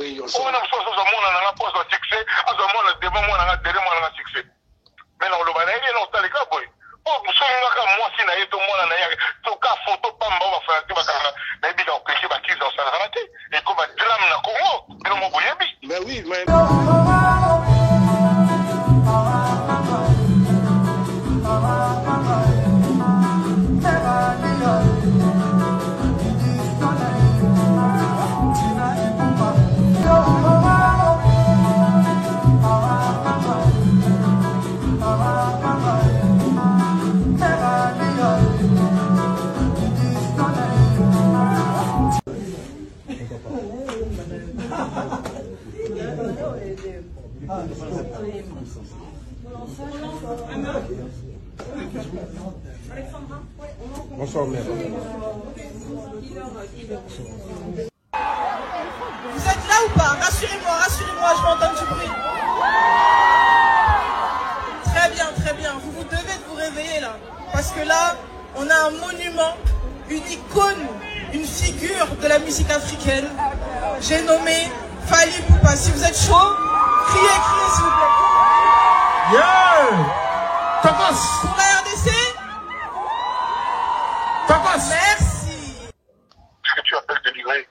Oui, on sait. On a besoin de poste de succès, on a besoin de débat, on a besoin de succès. Mais non, le banane, non, t'as les gars, boy. Oh, vous savez, moi, si naïe, tout le monde, naïe, tout cas, photo, pas m'en va faire, tu vas faire, naïe, bien, on peut qu'il va qu'ils ont ça, et comme un drame, na Congo, et non, mon boy, mais oui, mais. Bonsoir, mère. Vous êtes là ou pas? Rassurez-moi, rassurez-moi, je m'entends du bruit. Très bien, vous devez vous réveiller là. Parce que là, on a un monument, une icône, une figure de la musique africaine. J'ai nommé Fally Ipupa. Si vous êtes chaud, criez s'il vous plaît. Yeah! Tacos! Pour la RDC? Tacos! Merci! Ce que tu appelles délivrer,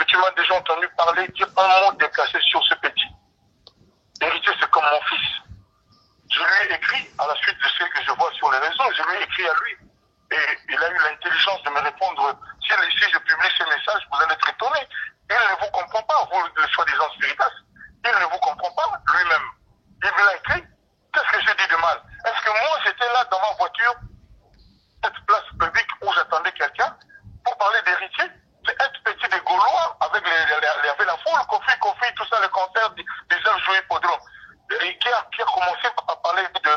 tu m'as déjà entendu parler, dire un mot déplacé sur ce petit. Héritier, c'est comme mon fils. Je lui ai écrit, à la suite de ce que je vois sur les réseaux, je lui ai écrit à lui. Et il a eu l'intelligence de me répondre. Si je publie ces messages, vous allez être étonnés. Il ne vous comprend pas, vous, le soi-disant spiritas. Il ne vous comprend pas lui-même. Il me l'a écrit. Qu'est-ce que j'ai dit de mal? Est-ce que moi, j'étais là dans ma voiture, cette place publique où j'attendais quelqu'un, pour parler d'héritier? C'est être petit des Gaulois, avec la foule, Kofi, tout ça, le concert des heures jouées hippodrome. Et qui a commencé à parler de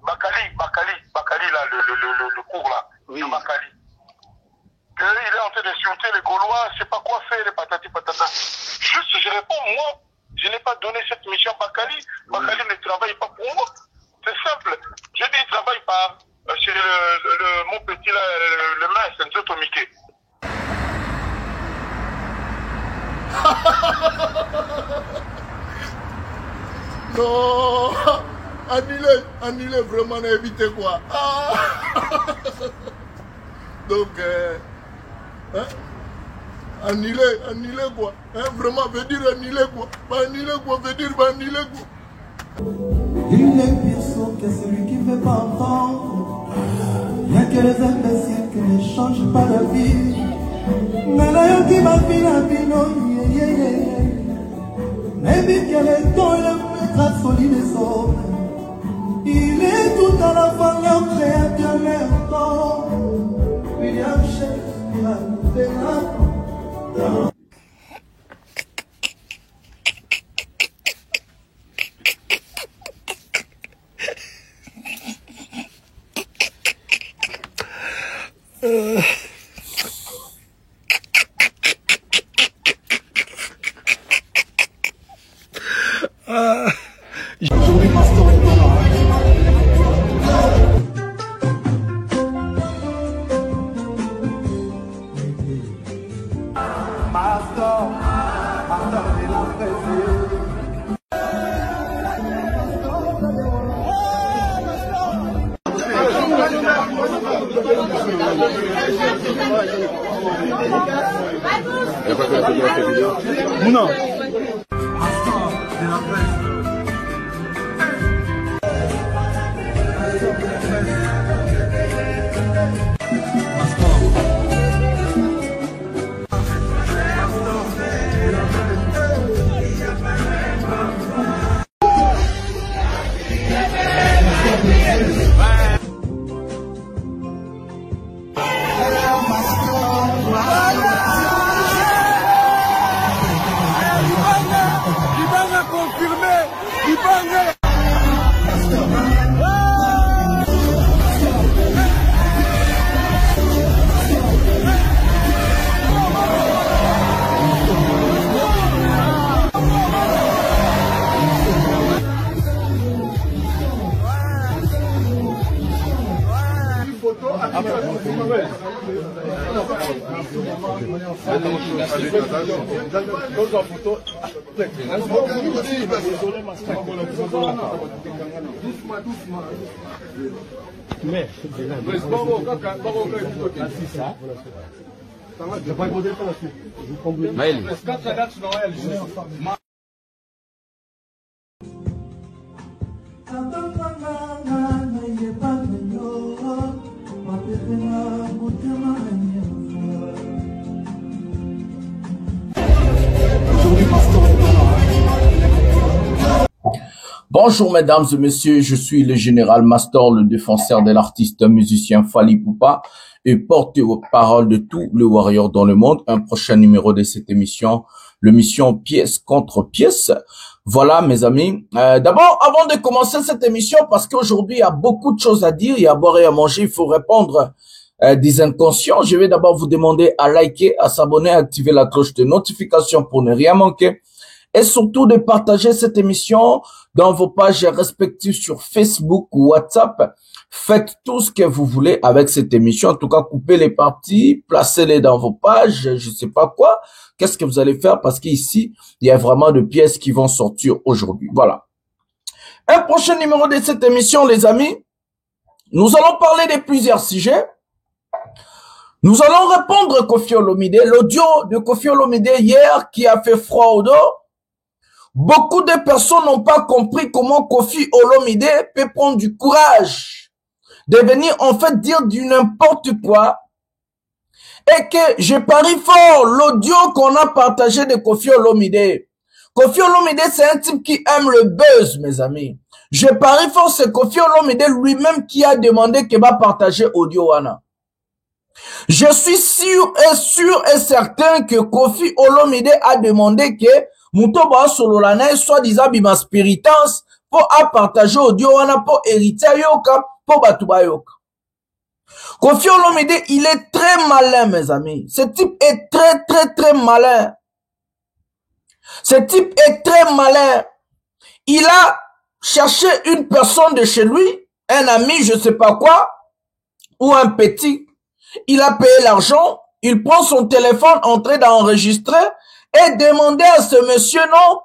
Bakali là, le cours là, oui. De Bakali. Il est en train d'insulter les Gaulois, je sais pas quoi faire, les patati patata. Juste, je réponds, moi, je n'ai pas donné cette mission à Bakali. Bakali ne travaille pas pour moi. C'est simple. Je dis, il travaille par, chez mon petit là, le mince, Nzoto Miké. Non, annulez vraiment, évitez quoi. Ah. Donc, annulez quoi. Hein, vraiment, veut dire annuler quoi. Pas annuler quoi, veut dire pas annuler quoi. Il est pire sourd que celui qui ne fait pas entendre. Il n'y a que les imbéciles qui ne changent pas de vie. Mais là, il y a qui m'a fait la vie, non, mais vite qu'elle est dans le métrage solide et sobre. Il est tout à la fois leur créateur mertant. William Shakespeare, Bernard. Non. Confirmé. Bonjour mesdames et messieurs, je suis le général Mastor, le défenseur de l'artiste musicien Fally Ipupa et porte-parole de tous les warriors dans le monde. Un prochain numéro de cette émission, l'émission pièce contre pièce. Voilà mes amis. D'abord, avant de commencer cette émission, parce qu'aujourd'hui il y a beaucoup de choses à dire, il y a à boire et à manger, il faut répondre des inconscients. Je vais d'abord vous demander à liker, à s'abonner, à activer la cloche de notification pour ne rien manquer. Et surtout de partager cette émission dans vos pages respectives sur Facebook ou WhatsApp. Faites tout ce que vous voulez avec cette émission. En tout cas, coupez les parties, placez-les dans vos pages, je sais pas quoi. Qu'est-ce que vous allez faire? Parce qu'ici, il y a vraiment de pièces qui vont sortir aujourd'hui. Voilà. Un prochain numéro de cette émission, les amis. Nous allons parler de plusieurs sujets. Nous allons répondre à Koffi Olomide. L'audio de Koffi Olomide hier qui a fait froid au dos. Beaucoup de personnes n'ont pas compris comment Koffi Olomide peut prendre du courage de venir en fait dire du n'importe quoi et que je parie fort l'audio qu'on a partagé de Koffi Olomide. Koffi Olomide c'est un type qui aime le buzz mes amis. Je parie fort c'est Koffi Olomide lui-même qui a demandé qu'il va partager audio wana. Je suis sûr et certain que Koffi Olomide a demandé que Mutoba Sololana soit disant bima spiritance pour partager audio wana pour hériter yoka pour batuba yoka. Koffi Olomide il est très malin mes amis. Ce type est très malin. Ce type est très malin. Il a cherché une personne de chez lui, un ami je sais pas quoi ou un petit. Il a payé l'argent, il prend son téléphone, entré d'enregistrer et demander à ce monsieur, non,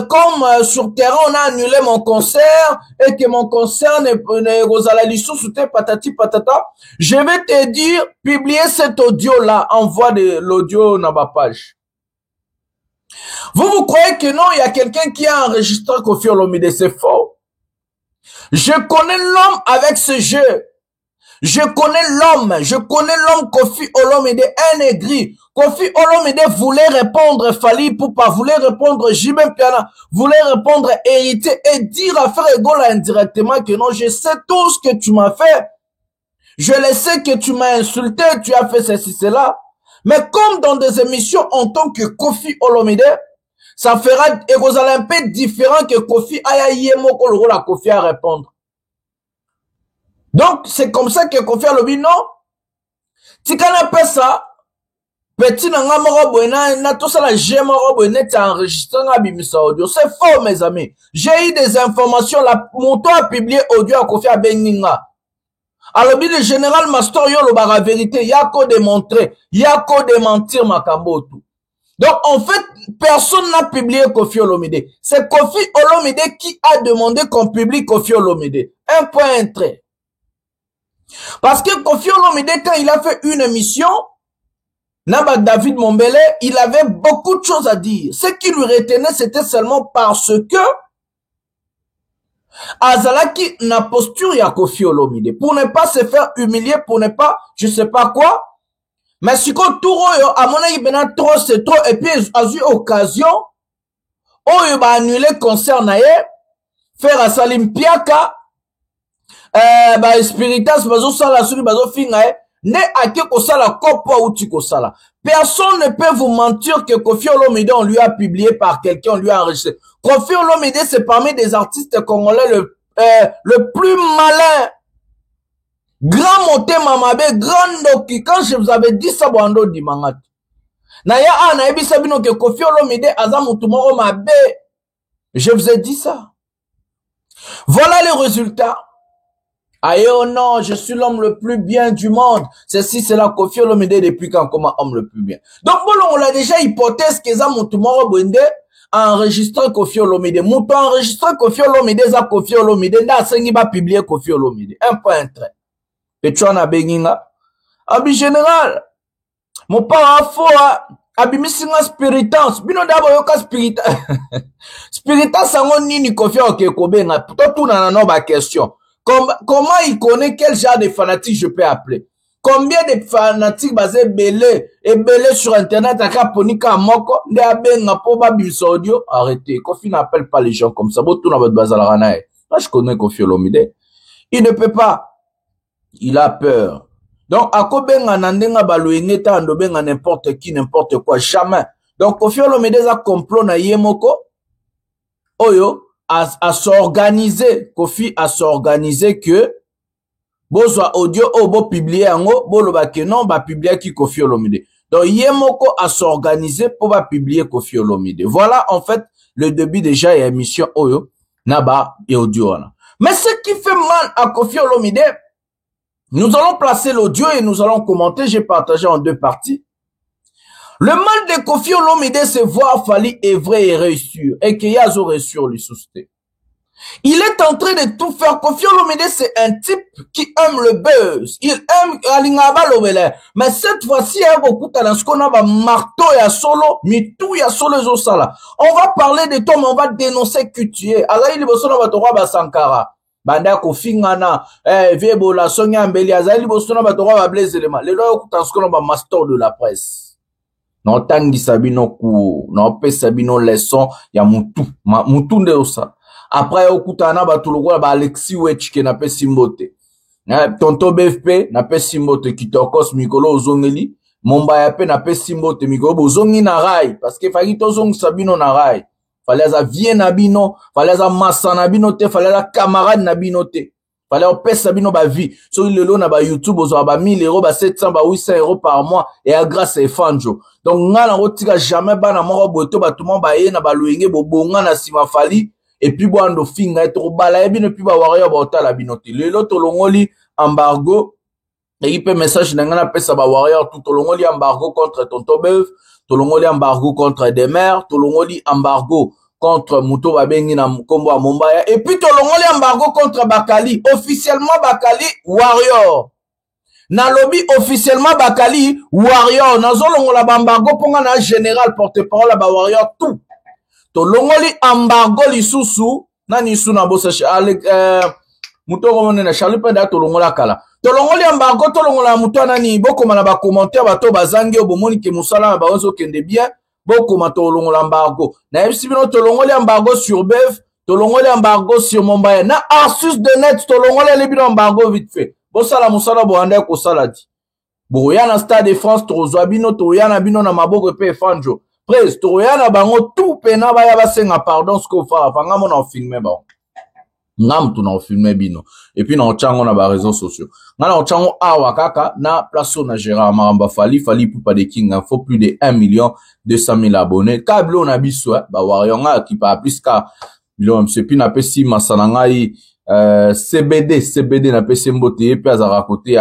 comme sur terrain on a annulé mon concert et que mon concert n'est patati patata, je vais te dire, publier cet audio-là, envoie de l'audio dans ma page. Vous croyez que non, il y a quelqu'un qui a enregistré Koffi Olomide, c'est faux. Je connais l'homme avec ce jeu. Je connais l'homme Koffi Olomide, un aigri. Koffi Olomide voulait répondre Fally Ipupa, voulait répondre Jimé Piana, voulait répondre Hérité et dire à Frère Egola indirectement que non, je sais tout ce que tu m'as fait. Je le sais que tu m'as insulté, tu as fait ceci, cela. Mais comme dans des émissions en tant que Koffi Olomide, ça fera un peu différent que Koffi Ayayemo Kolorola Koffi à répondre. Donc, c'est comme ça que Koffi Olomide, non? Si qu'on appelle ça, petit nanga morobo na tout ça la gemme morobo net enregistré na bimisa audio. C'est faux, mes amis. J'ai eu des informations, mon toit a publié audio à Koffi Abeninga. Alors, le général Mastor yo la vérité, yako démontrer, yako démentir makambo tout. Donc, en fait, personne n'a publié Koffi Olomide. C'est Koffi Olomide qui a demandé qu'on publie Koffi Olomide. Un point, un trait. Parce que Koffi Olomide, quand il a fait une émission, Naba David Mombele, il avait beaucoup de choses à dire. Ce qui lui retenait, c'était seulement parce que Azalaki n'a posture ya Koffi Olomide. Pour ne pas se faire humilier, pour ne pas, je sais pas quoi. Mais si qu'on tourne, à mon avis, ben trop, c'est trop. Et puis, a eu occasion, il va annuler le concert naye, faire à Salim Piaka, Spiritas, bazo sala suri bazo fingae, ne ake ko sala kopo ou ti ko sala. Personne ne peut vous mentir que Koffi Olomide on lui a publié par quelqu'un, on lui a enregistré. Koffi Olomide c'est parmi des artistes congolais le plus malin. Grand Moté Mamabe, grand Doki. Quand je vous avais dit ça, Boando di Mangat. Naya na ebi sabino que Koffi Olomide azamutumoro mabe. Je vous ai dit ça. Voilà les résultats. Aïe, oh non, je suis l'homme le plus bien du monde. Ceci, c'est la Koffi Olomide depuis quand comme homme le plus bien. Donc, bon, on l'a déjà hypothèse que ça, mon tomorrow bende, enregistré Koffi Olomide. Mon enregistré Koffi Olomide, ça Koffi Olomide, là, c'est qui va publier Koffi Olomide. Un point, un trait. Et tu en as beginga. Abi général. Mon parent faux, abi misinga spiritance. Bino d'abord yoka spiritance. Spiritance, sango nini Koffi Okekobenga. Pourtant, tout n'a pas de question. Comment il connaît quel genre de fanatique je peux appeler? Combien de fanatiques basés belé et belé sur internet à Kaponika Moko, de Abenga Poba Bimsodio? Arrêtez. Koffi n'appelle pas les gens comme ça. Bon, tout n'a pas de bazalaranae. Là, je connais Koffi Olomide. Il ne peut pas. Il a peur. Donc, à Kobenga Nandenga Baloueneta, Andobenga n'importe qui, n'importe quoi. Jamais. Donc, Koffi Olomide a complot na Yemoko. Oyo. À s'organiser, Koffi a s'organiser que bozwa audio bo publier ango boloba ke non ba publier ki Koffi Olomide. Donc Yemoko a s'organiser pour ba publier Koffi Olomide. Voilà en fait le début déjà et émission oyo naba et audio là. Mais ce qui fait mal à Koffi Olomide, nous allons placer l'audio et nous allons commenter, j'ai partagé en deux parties. Le mal de Koffi Olomide, c'est voir Fally œuvrer et réussir. Et qu'il y a réussir lui souster. Il est en train de tout faire. Koffi Olomide, c'est un type qui aime le buzz. Il aime Alingaba Lobele. Mais cette fois-ci, il y a beaucoup de ce qu'on a marteau et solo, mitou et solo et sala. On va parler de toi, mais on va dénoncer que tu es. Alors, il y a Torwa Basankara. Banda Koffi Ngana, Viebola, Sonia Mbeli, Azaïli Bosona Batorwa Bablaise Elema. Les lois écoutent ce qu'on a master de la presse. Non tangi sabino ku non pe sabino leçon ya mutu nde osa après okutana batuluko ba Alexis Wetchke na pe simbote tonto BFP na pe simbote kitokos mikolo ozongeli Mombaya pe na pe simbote mikolo bozongi na rai parce que faki tozong sabino na rai fallait za vie na bino fallait za massa na bino te fallait za camarade na bino te fallait on pèse sabino ba vie sur le lot na ba YouTube ozo ba 1000 euros ba 700 ba 800 euros par mois et à grâce à Fanjo. Donc nga na rotika jamais bana moko boto ba tout monde ba ye na ba luenge bobonga na sima Fally et puis boando finga etro bala e bino puis ba warrior ba otala binote le lot tolongoli embargo et il peut message na nga na pesa ba warrior tout tolongoli embargo contre Tonto Beuf tolongoli embargo contre des mères tolongoli embargo contre Muto Babengi na Kombo à Mombaya et puis tolongoli embargo contre Bakali officiellement Bakali warrior na lobby officiellement Bakali warrior nazolongola bambargo ponga na général porte-parole ba warrior tout to longoli embargo lisusu nani suna bosa muto komone na Charlie Penda to longola kala to longoli embargo to longola muto nani bokoma na ba commentaire bato bazangi obomoni ke musala ba onzo kende bien bokoma to longola embargo na ebisibino to longoli embargo sur Beuf to longoli embargo sur Mombaya na Arsus de net to longoli libino embargo vite fait. Bosala musala boanda ko saladi. Boyana Stade de France tozwa bino toyana bino na maboko pe Fanjo. Presse toyana bango tout pena ba ya basenga pardon ce ko fa fanga mona filmer ba. Ngam tu na filmer bino. Et puis na ochango na ba réseaux sociaux. Ngana ochango awa kaka na place na Gérard Maramba Fally Poupa de King info plus de 1,200,000 abonnés. Kablo na biso ba warionga qui pa plus ka bilo monsieur pi na pesi masanangai CBD na pesi mbote et puis azara côté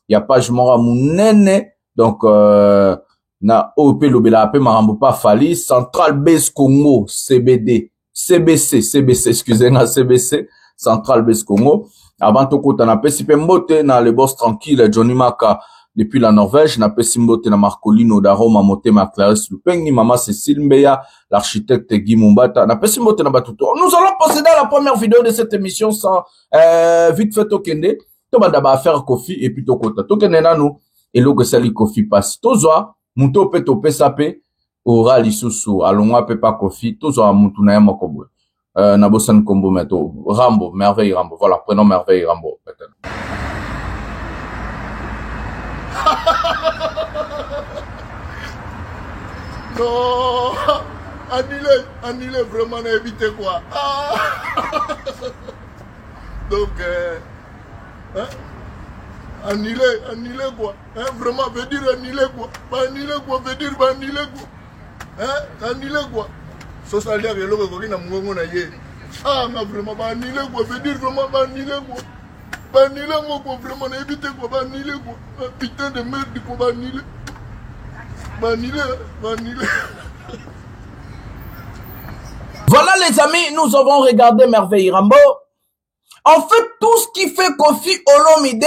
ya page mora munene donc na OP lobela pe marambo pa Fally Central Base Congo CBC excusez-moi CBC Central Base Congo avant to kota na pesi pe mbote na le boss tranquille Johnny Maka depuis la Norvège na pesi mbote na Marcolino da Roma Motema Clarisse Lupengi Mama Cécile Mbeya l'architecte Guy Mumbata na pesi mbote na batuto. Nous allons procéder à la première vidéo de cette émission sans vite fait tokende to banda ba faire Koffi et puis to kota tokende nanu eloko sali Koffi passe tozwa muto pe to pesa pe ora lisusu alongwa pe pa Koffi tozwa mutu na yama kobo na bosan kombo meto Rambo merveille Rambo voilà prénom merveille Rambo peut-être. Non, annulez vraiment, évitez quoi. Ah. Donc, annulez quoi. Hein, vraiment, veut dire annuler quoi. Annuler quoi, veut dire annuler quoi. Hein, annuler quoi. Ça, ça veut dire que l'autre, il y a un moment, ah, vraiment, annuler quoi, veut dire vraiment annuler quoi. Banile quoi, vraiment, évitez quoi, banile quoi. Putain de merde, quoi, banile. Banile. Voilà les amis, nous avons regardé Merveille Rambo. En fait, tout ce qui fait Koffi Olomide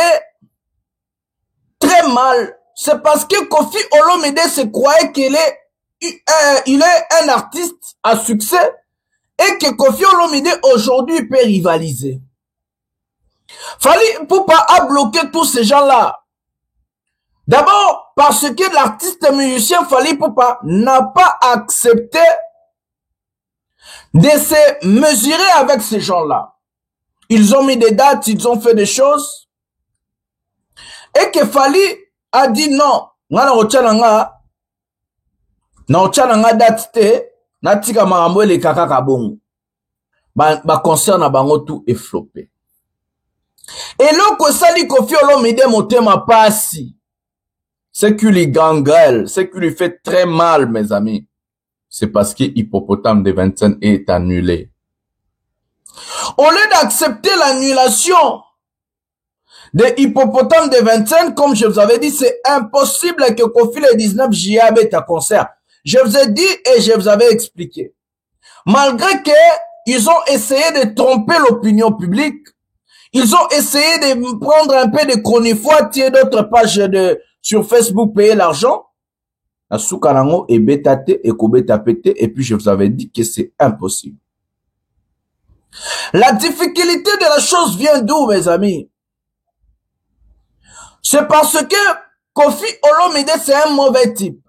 très mal, c'est parce que Koffi Olomide se croyait qu'il est un artiste à succès et que Koffi Olomide aujourd'hui peut rivaliser. Fally Ipupa a bloqué tous ces gens-là. D'abord, parce que l'artiste musicien Fally Ipupa n'a pas accepté de se mesurer avec ces gens-là. Ils ont mis des dates, ils ont fait des choses. Et que Fally a dit non. Na ochananga date te, na tika marambo le kaka kabongo. Ba concert na bango tout est floppé. Et loko sali Koffi Olomide motema pasi. C'est qui lui gangrèle, c'est qui lui fait très mal, mes amis. C'est parce que Hippopotame de Vincennes est annulé. Au lieu d'accepter l'annulation de Hippopotame de Vincennes, comme je vous avais dit, c'est impossible que Koffi le 19 juillet ait un concert. Je vous ai dit et je vous avais expliqué. Malgré que ils ont essayé de tromper l'opinion publique, ils ont essayé de prendre un peu de chronifois, tirer d'autres pages sur Facebook, payer l'argent. La soukarango et bétate et kobeta pété, et puis je vous avais dit que c'est impossible. La difficulté de la chose vient d'où, mes amis? C'est parce que Koffi Olomide, c'est un mauvais type.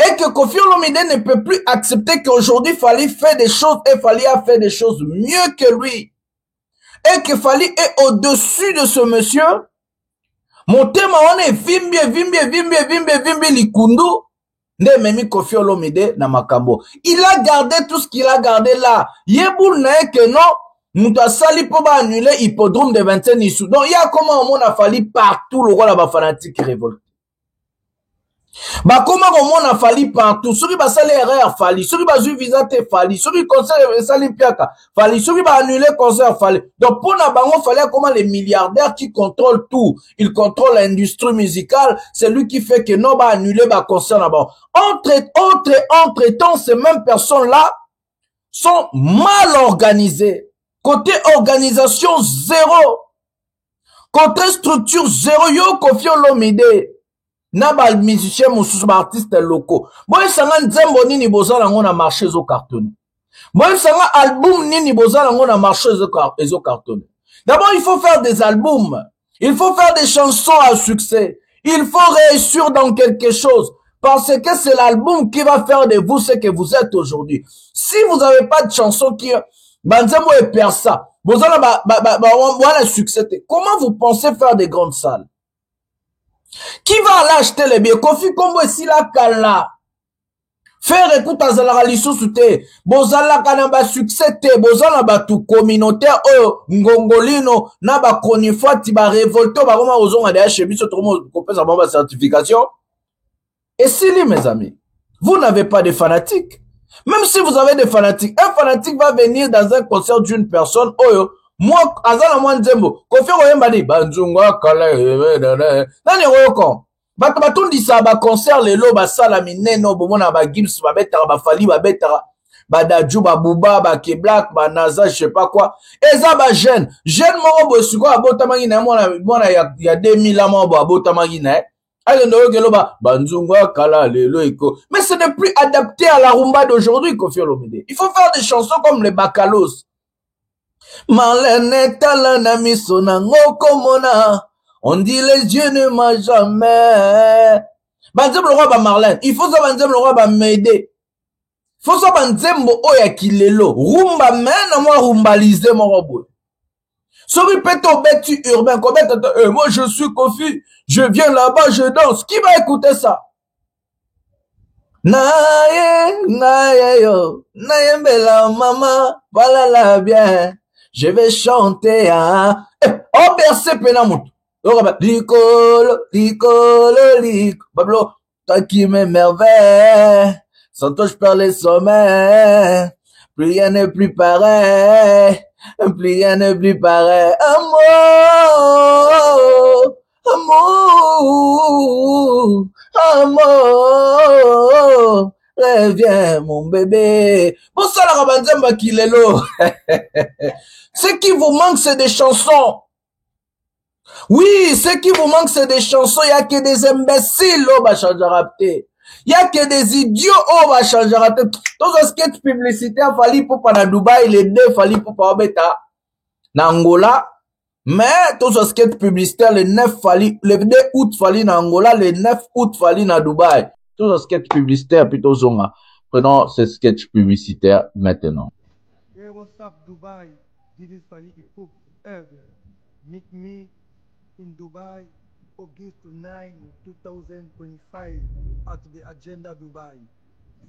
Et que Koffi Olomide ne peut plus accepter qu'aujourd'hui Fally fait des choses et Fally a fait des choses mieux que lui. Et que Fally est au-dessus de ce monsieur. Mon thème, on est vimbi likundu. Ne memi Koffi Olomide na makambo. Il a gardé tout ce qu'il a gardé là. Yeboul n'est que non. Mouta sali pour annuler hippodrome de Vincennes Issou. Donc, il y a comment on a fallu partout le roi là-bas fanatique révolté. Bah, comment on a fallu partout. Ceux qui va saler erreur Fally. Ceux qui va jouer visa te Fally. Ceux qui concert sali piaka Fally. Ceux qui va annuler concert Fally. Donc, pour na bango fallait comment les milliardaires qui contrôlent tout. Ils contrôlent l'industrie musicale. C'est lui qui fait que non va annuler bah concert là-bas. Entre temps, ces mêmes personnes-là sont mal organisées. Côté organisation, zéro. Côté structure, zéro. Yo, Koffi Olomide. Naba musicien, moussous, artistes locaux. Moi, ça nga nzembo nini boza lango na marché zo cartonné. Moi, ça nga album nini boza lango na marché zo cartonné. D'abord, il faut faire des albums. Il faut faire des chansons à succès. Il faut réussir dans quelque chose. Parce que c'est l'album qui va faire de vous ce que vous êtes aujourd'hui. Si vous n'avez pas de chanson qui... Banzemo et persa. Vous allez succès. Comment vous pensez faire des grandes salles? Qui va aller acheter les billets? Koffi Kombo et Sila Kala. Faire écoute à Zalara Lissou te. Bozala Kanaba succès te. Bozala Batu communautaire. Ngongolino. Naba Konifua Tiba révolté. Baroma Ozon Adea Chebi. Ce tourment compèse à ma certification. Et si mes amis, vous n'avez pas de fanatiques. Même si vous avez des fanatiques, un fanatique va venir dans un concert d'une personne. Oh, moi, Azala Mwanzembo, Koffi Olomide, Banzunga, Kala, Nani Roko. Baton dit ça, ba concert, les lots, ba salami, neno, bomona, ba Gibbs, ba betara, ba Fally, ba betara, ba Dadju, ba Bouba, ba Keblak, ba Naza, je sais pas quoi. Et ça, ba jeune moro, bosuko, abotamagina, moi, il y a 2000 ans, moi, abotamagina, mais ce n'est plus adapté à la rumba d'aujourd'hui, Koffi Olomide. Il faut faire des chansons comme les Bakalos. Marlène talana misona ngokomona. On dit les dieux ne m'a jamais. Banzem le roi ba Marlène. Il faut ça banzem le roi ba m'aider. Il faut ça banzem bo oya kilelo. Rumba mena moi rumbaliser mon robot. Celui péto bêtu urbain, moi je suis Koffi, je viens là-bas, je danse. Qui va écouter ça? Naye yo, naye bella maman, voilà la bien. Je vais chanter, hein. Oh, bercé penamut. Licolo, Bablo, toi qui m'émerveille. Sans toi je perds les sommets. Plus rien n'est plus pareil. Plus rien n'est plus pareil. Amour, amour, amour. Reviens, mon bébé. Bonsoir, la Rabanzamba Kilelo. Ce qui vous manque, c'est des chansons. Oui, ce qui vous manque, c'est des chansons. Il n'y a que des imbéciles, oh, bah, changer rapté. Il n'y a que des idiots, oh, bah, changer rapté. Tous les sketchs publicitaires, fallait pour pas Dubaï, les deux, fallait pour pas Obeta, na Angola. Mais, tous les sketchs publicitaires, le 9 fallait, le 2 août fallait na Angola, le 9 août fallait na Dubaï. Tous les sketchs publicitaires, plutôt zonga. Prenons ces sketchs publicitaires maintenant. Hey, what's up, Dubai? This is Fally Ipupa. Meet me in Dubai, August 9, 2025, at the Agenda Dubai.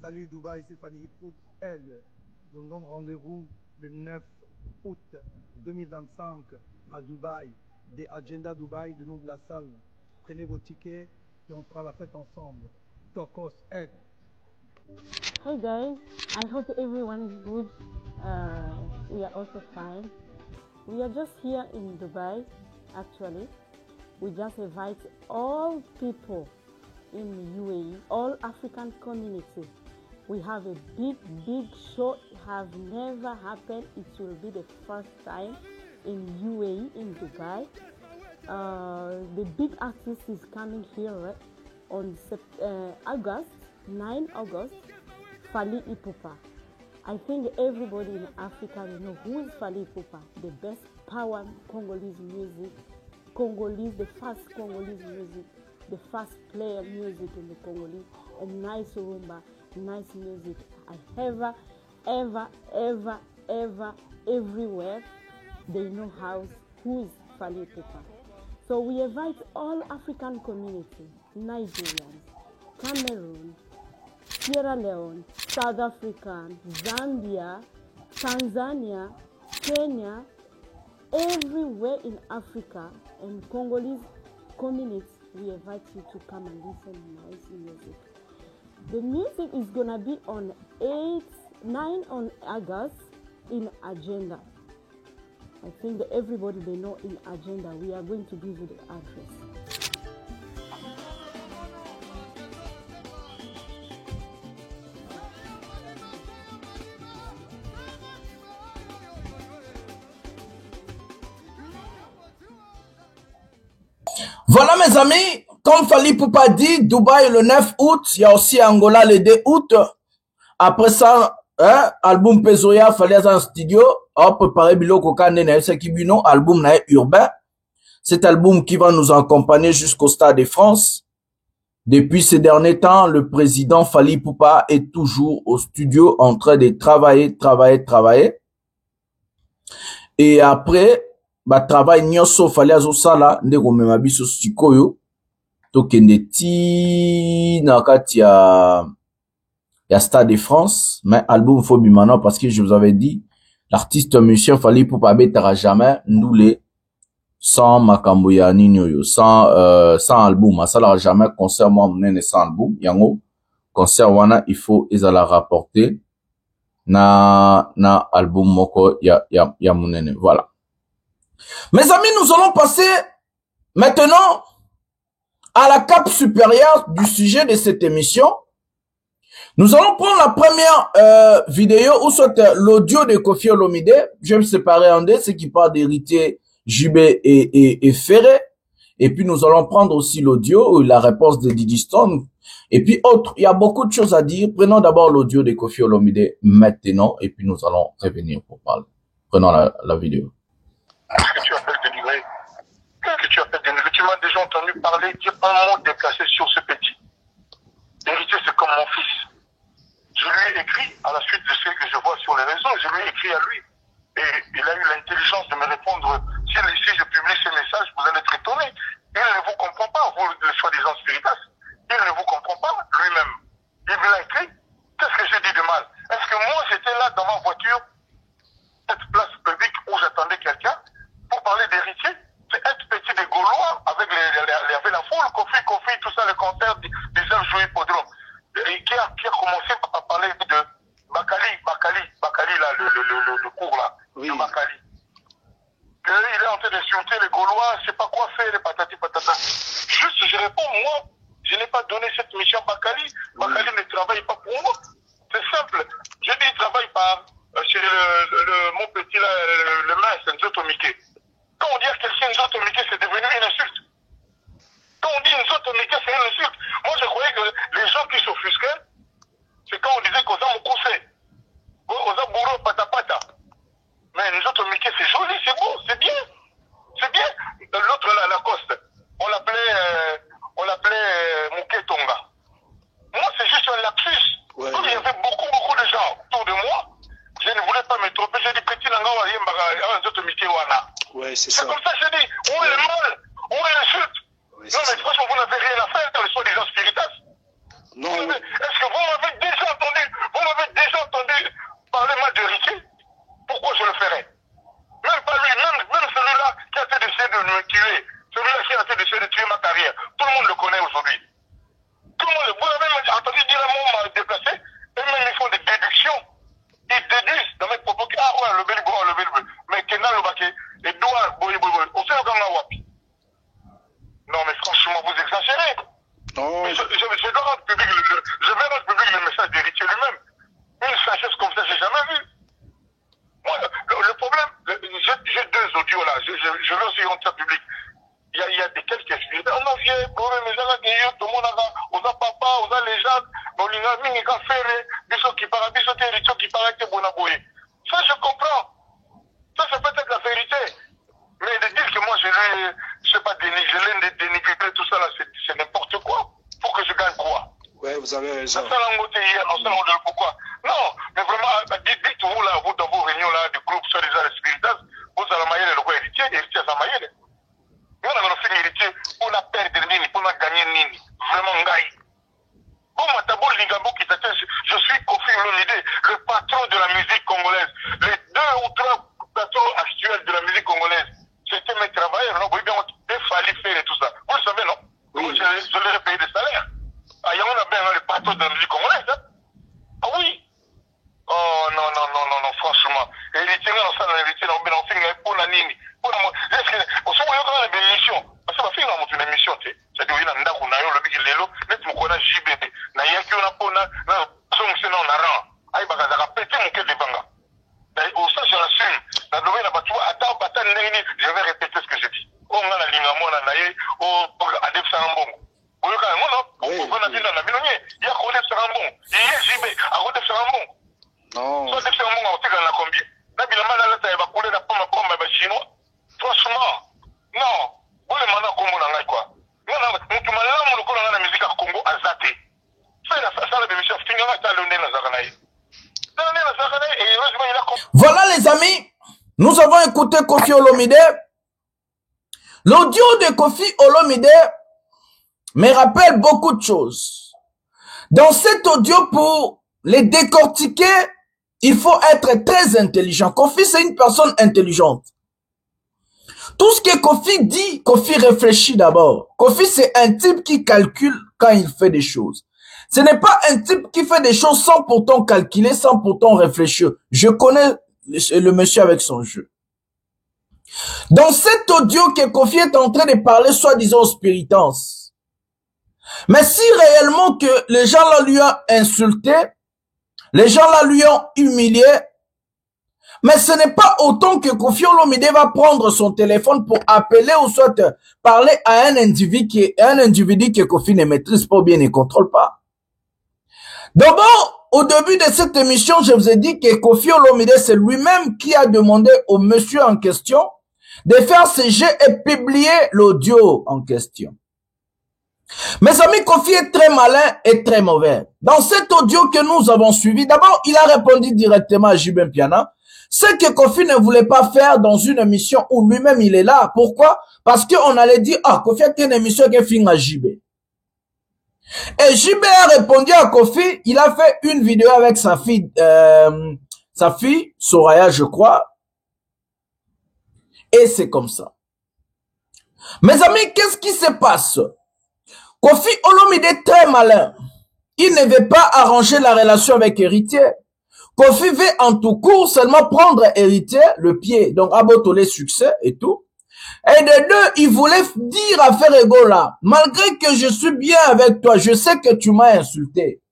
Salut Dubai, c'est Fally Ipupa. Nous donne rendez-vous le 9 août 2025 à Dubaï, The Agenda Dubai, de nom de la salle. Prenez vos tickets et on fera la fête ensemble. Tokos, Ed. Hi guys, I hope everyone is good. We are also fine. We are just here in Dubai, actually. We just invite all people in UAE, all African community. We have a big show. It has never happened. It will be the first time in UAE, in Dubai. The big artist is coming here on August, 9 August, Fally Ipupa. I think everybody in Africa will know who is Fally Ipupa, the best power Congolese music, the first Congolese music, the first player music in the Congolese, a nice rumba, nice music. I ever, everywhere, they know who is Fally Ipupa. So we invite all African community, Nigerians, Cameroon, Sierra Leone, South Africa, Zambia, Tanzania, Kenya, everywhere in Africa and Congolese communities, we invite you to come and listen to nice music. The music is gonna be on 9 on August in Agenda. I think that everybody they know in Agenda. We are going to give you the address. Voilà mes amis, comme Fally Ipupa dit, Dubaï le 9 août, il y a aussi Angola le 2 août. Après ça, album Pezoya, fallait dans un studio, préparer Biloko Kandene, c'est qui bino, album nae urbain. Cet album qui va nous accompagner jusqu'au Stade de France. Depuis ces derniers temps, le président Fally Ipupa est toujours au studio en train de travailler. Et après, bah, travail nyoso fallait azo sala, ndeko mema biso sikoyo, tokende ti na kati ya Stade de France, mais album faut bimana parce que je vous avais dit, l'artiste musicien Fally Ipupa betara jamais ndoulé sans makambo ya nini sans album, ça la jamais concert moi munene sans album, yango concert wana il faut ezala rapporter na album moko ya munene, voilà. Mes amis, nous allons passer maintenant à la cape supérieure du sujet de cette émission. Nous allons prendre la première vidéo où c'est l'audio de Koffi Olomide. Je vais me séparer en deux, ce qui parle d'Héritier, Jubé et Ferré. Et puis nous allons prendre aussi l'audio, la réponse de Didi Stone. Et puis autre, il y a beaucoup de choses à dire. Prenons d'abord l'audio de Koffi Olomide maintenant et puis nous allons revenir pour parler. Prenons la vidéo. Qu'est-ce que tu appelles délivrer? Qu'est-ce que tu appelles délivrer? Tu m'as déjà entendu parler, dire un mot déplacé sur ce petit. L'héritier, c'est comme mon fils. Je lui ai écrit, à la suite de ce que je vois sur les réseaux, je lui ai écrit à lui. Et il a eu l'intelligence de me répondre. Si je publie ce message, vous allez être étonné. Il ne vous comprend pas, vous, le soi-disant spiritas. Il ne vous comprend pas lui-même. Il me l'a écrit. Qu'est-ce que j'ai dit de mal? Est-ce que moi, j'étais là dans ma voiture, cette place publique où j'attendais quelqu'un, pour parler d'héritier? C'est être petit des Gaulois avec la foule, Koffi, tout ça, le concert des œuvres jouées pour l'homme. Qui a commencé à parler de Bakali là, le cours là, oui. De Bakali. c'est C'est ça. comme ça que je dis. Où est le mal? Où est l'insulte? Oui, Non, mais franchement, vous n'avez rien à faire dans les soi-disant spiritas. Non, Est-ce que vous m'avez déjà entendu parler mal de Riquet? Pourquoi je le ferais? Même pas lui, même celui-là qui a été d'essayer de me tuer, celui-là qui a été d'essayer de tuer ma carrière, tout le monde le connaît aujourd'hui. Tout le monde, vous avez entendu dire un mot m'a déplacé, et même ils font des déductions. Ils déduisent dans mes propos que, ah ouais, le bel gros, le bel bel. Mais Kenan le baquet, et doit, boy, on sait encore la wapi. Non, mais franchement, vous exagérez. non. Mais je vais rendre public le message d'Héritier lui-même. Une sagesse comme ça, j'ai jamais vu. Moi, le problème, j'ai deux audios là, je vais aussi rendre ça public. Il y a des quelques explications. On a vieux, tout le monde a, on a papa, on a les gens, on a mis les affaires, des choses qui parlent, des choses qui parlent, que bon aboyer. Ça, je comprends. Ça, c'est peut-être la vérité. Mais de dire que moi, je sais pas, dénigrer tout ça là, c'est n'importe quoi. Pour que je gagne quoi? Ouais, vous avez raison. Pourquoi? Non, mais vraiment, dites-vous là, vous dans vos réunions là, du groupe sur les arts spiritas, vous allez mailler le roi héritier à sa mailler. Nous, on a fait héritier pour la perdre nini, pour la gagner nini. Vraiment, ngaï. Comme Matabo Lingabo qui t'attend, je suis Kofi Olomide, le patron de la musique congolaise. Les 2 ou 3 patrons actuels de la musique congolaise, c'était mes travailleurs, non? Vous voyez bien, il fallait faire et tout ça. Vous le savez, non? Oui. Je leur ai payé des salaires. Ah, il y a bien le patron de la musique congolaise, hein? Ah oui. Oh, non, franchement. Héritier, on fait pour la nini. Pour la est-ce que, on se voit dans la émission. Parce que ma fille a monté une émission, tu sais. C'est-à-dire, il y a un ndaku, le big lélo, mais tu me connais JB. Na yaki, on a pour na, son, c'est non, na rang. Aïe, baga, ça a pété mon cœur de banga. Au ça, je l'assume. La domaine, là, tu vois, attends, je vais répéter ce que je dis. On a la ligne à moi, la naïe, au, Adep Sarambon. Vous voyez quand même, non? On a dit dans la minonier. Il y a Rodef Sarambon. Il y a JB, à Rodef Sarambon. Non. Soit Rodef Sarambon, on sait qu'on a combien. Là, il a va couler la pomme à pomme, mais chinois. Franchement, non. Vous les mandats Congo dans quoi? Non, tu m'as là, mon local dans la musique à Congo, à Zate. Ça, la bémission, tu n'as pas le nez dans Zakanaï. Voilà les amis, nous avons écouté Kofi Olomide. L'audio de Kofi Olomide me rappelle beaucoup de choses. Dans cet audio, pour les décortiquer, il faut être très intelligent. Kofi, c'est une personne intelligente. Tout ce que Kofi dit, Kofi réfléchit d'abord. Kofi, c'est un type qui calcule quand il fait des choses. Ce n'est pas un type qui fait des choses sans pourtant calculer, sans pourtant réfléchir. Je connais le monsieur avec son jeu. Dans cet audio que Kofi est en train de parler, soi-disant spiritance. Mais si réellement que les gens là lui ont insulté, les gens là lui ont humilié, mais ce n'est pas autant que Kofi Olomide va prendre son téléphone pour appeler ou soit parler à un individu que Kofi ne maîtrise pas ou bien ne contrôle pas. D'abord, au début de cette émission, je vous ai dit que Kofi Olomide, c'est lui-même qui a demandé au monsieur en question de faire ce jeu et publier l'audio en question. Mes amis, Kofi est très malin et très mauvais. Dans cet audio que nous avons suivi, d'abord, il a répondu directement à JB Mpiana. Ce que Kofi ne voulait pas faire dans une émission où lui-même il est là. Pourquoi? Parce qu'on allait dire, ah, Kofi a une émission qui finit à JB. Et JB a répondu à Kofi, il a fait une vidéo avec sa fille, Soraya, je crois. Et c'est comme ça. Mes amis, qu'est-ce qui se passe? Kofi Olomide est très malin. Il ne veut pas arranger la relation avec Héritier. Kofi veut en tout court seulement prendre Héritier, le pied, donc abotoler succès et tout. Et de deux, il voulait dire à Ferrego là, malgré que je suis bien avec toi, je sais que tu m'as insulté.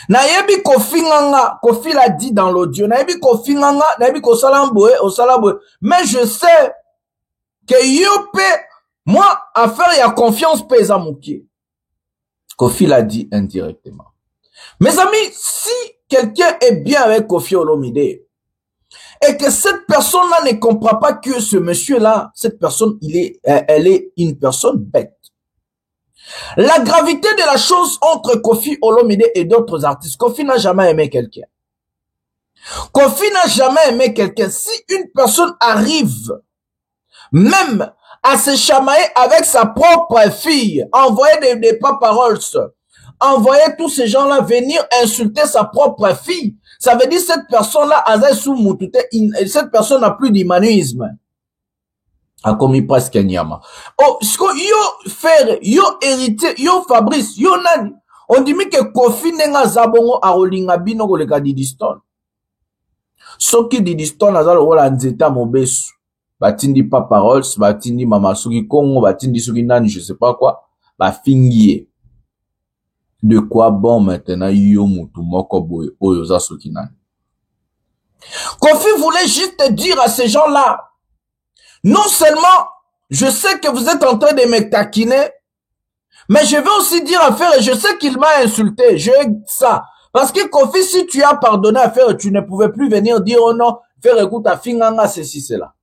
Nayebi Kofi nganga, Kofi l'a dit dans l'audio, nayebi Kofi nganga, nayebi Kosalamboe, mais je sais que yope, moi, affaire y a confiance pesa mouki. Kofi l'a dit indirectement. Mes amis, si quelqu'un est bien avec Kofi Olomide, et que cette personne-là ne comprend pas que ce monsieur-là, cette personne, elle est une personne bête. La gravité de la chose entre Kofi Olomide et d'autres artistes, Kofi n'a jamais aimé quelqu'un. Kofi n'a jamais aimé quelqu'un. Si une personne arrive, même à se chamailler avec sa propre fille, envoyer des paparoles, envoyer tous ces gens-là venir insulter sa propre fille. Ça veut dire cette personne-là, cette personne n'a plus d'humanisme. A commis presque Nyama. Oh, yo frère, yo hérité, yo Fabrice, yo nani. On dit que Kofi nenga zabongo a rolinga bino koleka Didiston. Soki Didiston azalo wala nzeta mobesu. Batindi paparoles, batindi mama suki Kongo, batindi suki nani, je sais pas quoi. Ba fingie. De quoi bon maintenant yo mutu moko boye oyoza suki nani. Kofi voulait juste dire à ces gens-là, non seulement je sais que vous êtes en train de me taquiner, mais je vais aussi dire à Frère, je sais qu'il m'a insulté, je ça. Parce que Kofi, si tu as pardonné à Frère, tu ne pouvais plus venir dire, oh non, Frère, écoute, à Finganga, ceci, cela.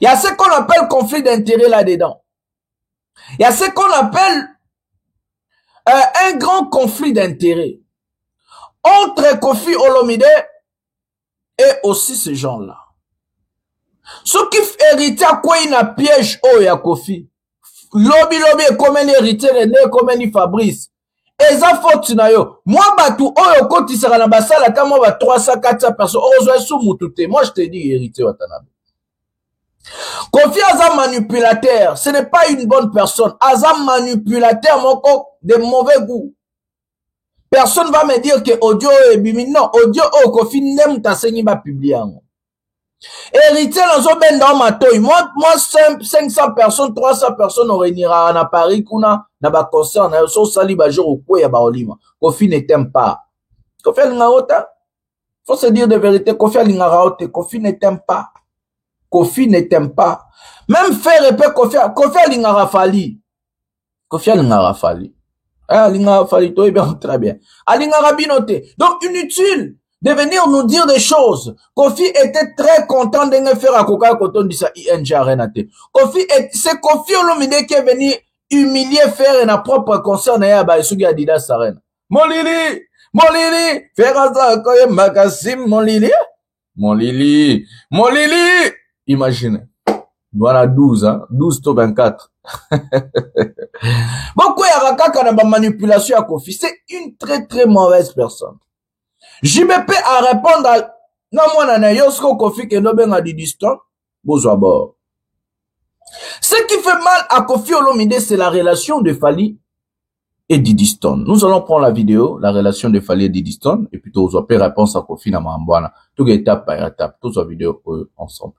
Il y a ce qu'on appelle conflit d'intérêt là-dedans. Il y a ce qu'on appelle un grand conflit d'intérêt entre Kofi Olomide et aussi ces gens-là. Ceux qui héritent à quoi il a piège, oh, ya Kofi. Lobby, comme un héritier, comme un Fabrice. Et ça, faut que moi, batou, oh, yo, quand il sera dans la salle, quand moi, 300, 400 personnes, oh, je suis moutouté. Moi, je te dis, héritier, Watanabe. Kofi Azam manipulateur, ce n'est pas une bonne personne. Azam manipulateur, mon coq, de mauvais goût. Personne va me dire que audio est bimi. Non, audio, oh, Kofi, n'aime ta seigne, va publier. Héritier dans un ben dans ma toy. Moi 500 personnes, 300 personnes on réunira à Paris, kuna, na ba concert, na so sali ba jour au kwe ya ba olima. Kofi ne t'aime pas. Kofi Alingarota. Faut se dire de vérité, Kofi Alingarota, Kofi ne t'aime pas. Kofi ne t'aime pas. Même faire épée Kofi Alingarafali. Kofi Alingarafali. Alingarafali, toi, bien, très bien. Alingarabinote. Donc, inutile de venir nous dire des choses. Kofi était très content de nous faire à Koka Koton de sa ING Arenate. Kofi, c'est Kofi Olomide qui est venu humilier faire un propre concert na ba Isugi Adidas Arena. Molili, faire ça koye Makasim, Molili. Imaginez. Voilà 12, hein. 12 to 24. Beaucoup ya kaka na ba manipulation à Kofi. C'est une très très mauvaise personne. JBP a répondre à non moi na yosko Kofi que no benga Didiston bozwa bord. Ce qui fait mal à Kofi Olomide, c'est la relation de Fally et Didiston. Nous allons prendre la vidéo, la relation de Fally et Didiston, et puis tous appeler réponse à Kofi na Mambwana. Tout étape par étape, tous la vidéo ensemble.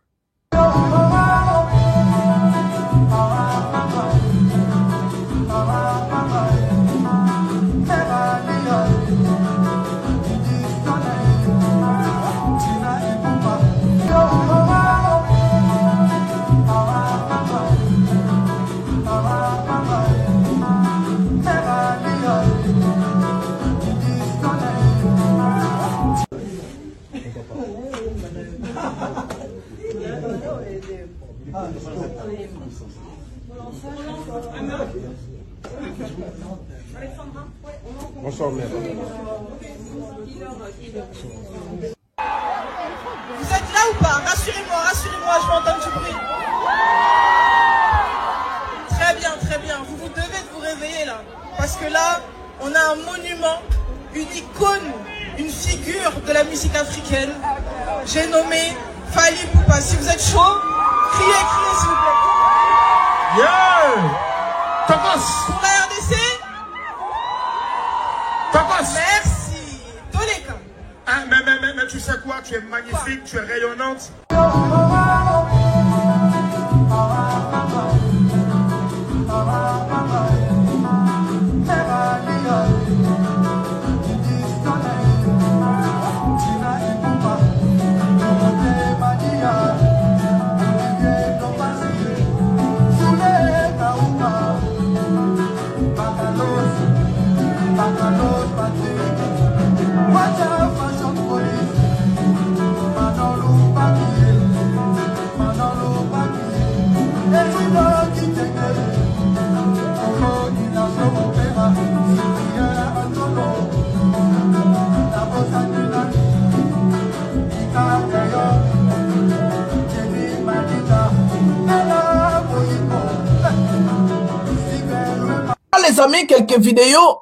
Bonsoir, mère. Vous êtes là ou pas? Rassurez-moi, je vais entendre du bruit. Très bien. Vous devez vous réveiller là. Parce que là, on a un monument, une icône, une figure de la musique africaine. J'ai nommé Fally Ipupa. Si vous êtes chaud, criez s'il vous plaît. Yeah! Tokos! Pour la RDC? Tokos! Merci. Toleka. Ah, mais tu sais quoi? Tu es magnifique, tu es rayonnante. Watch out for some police. amis, quelques vidéos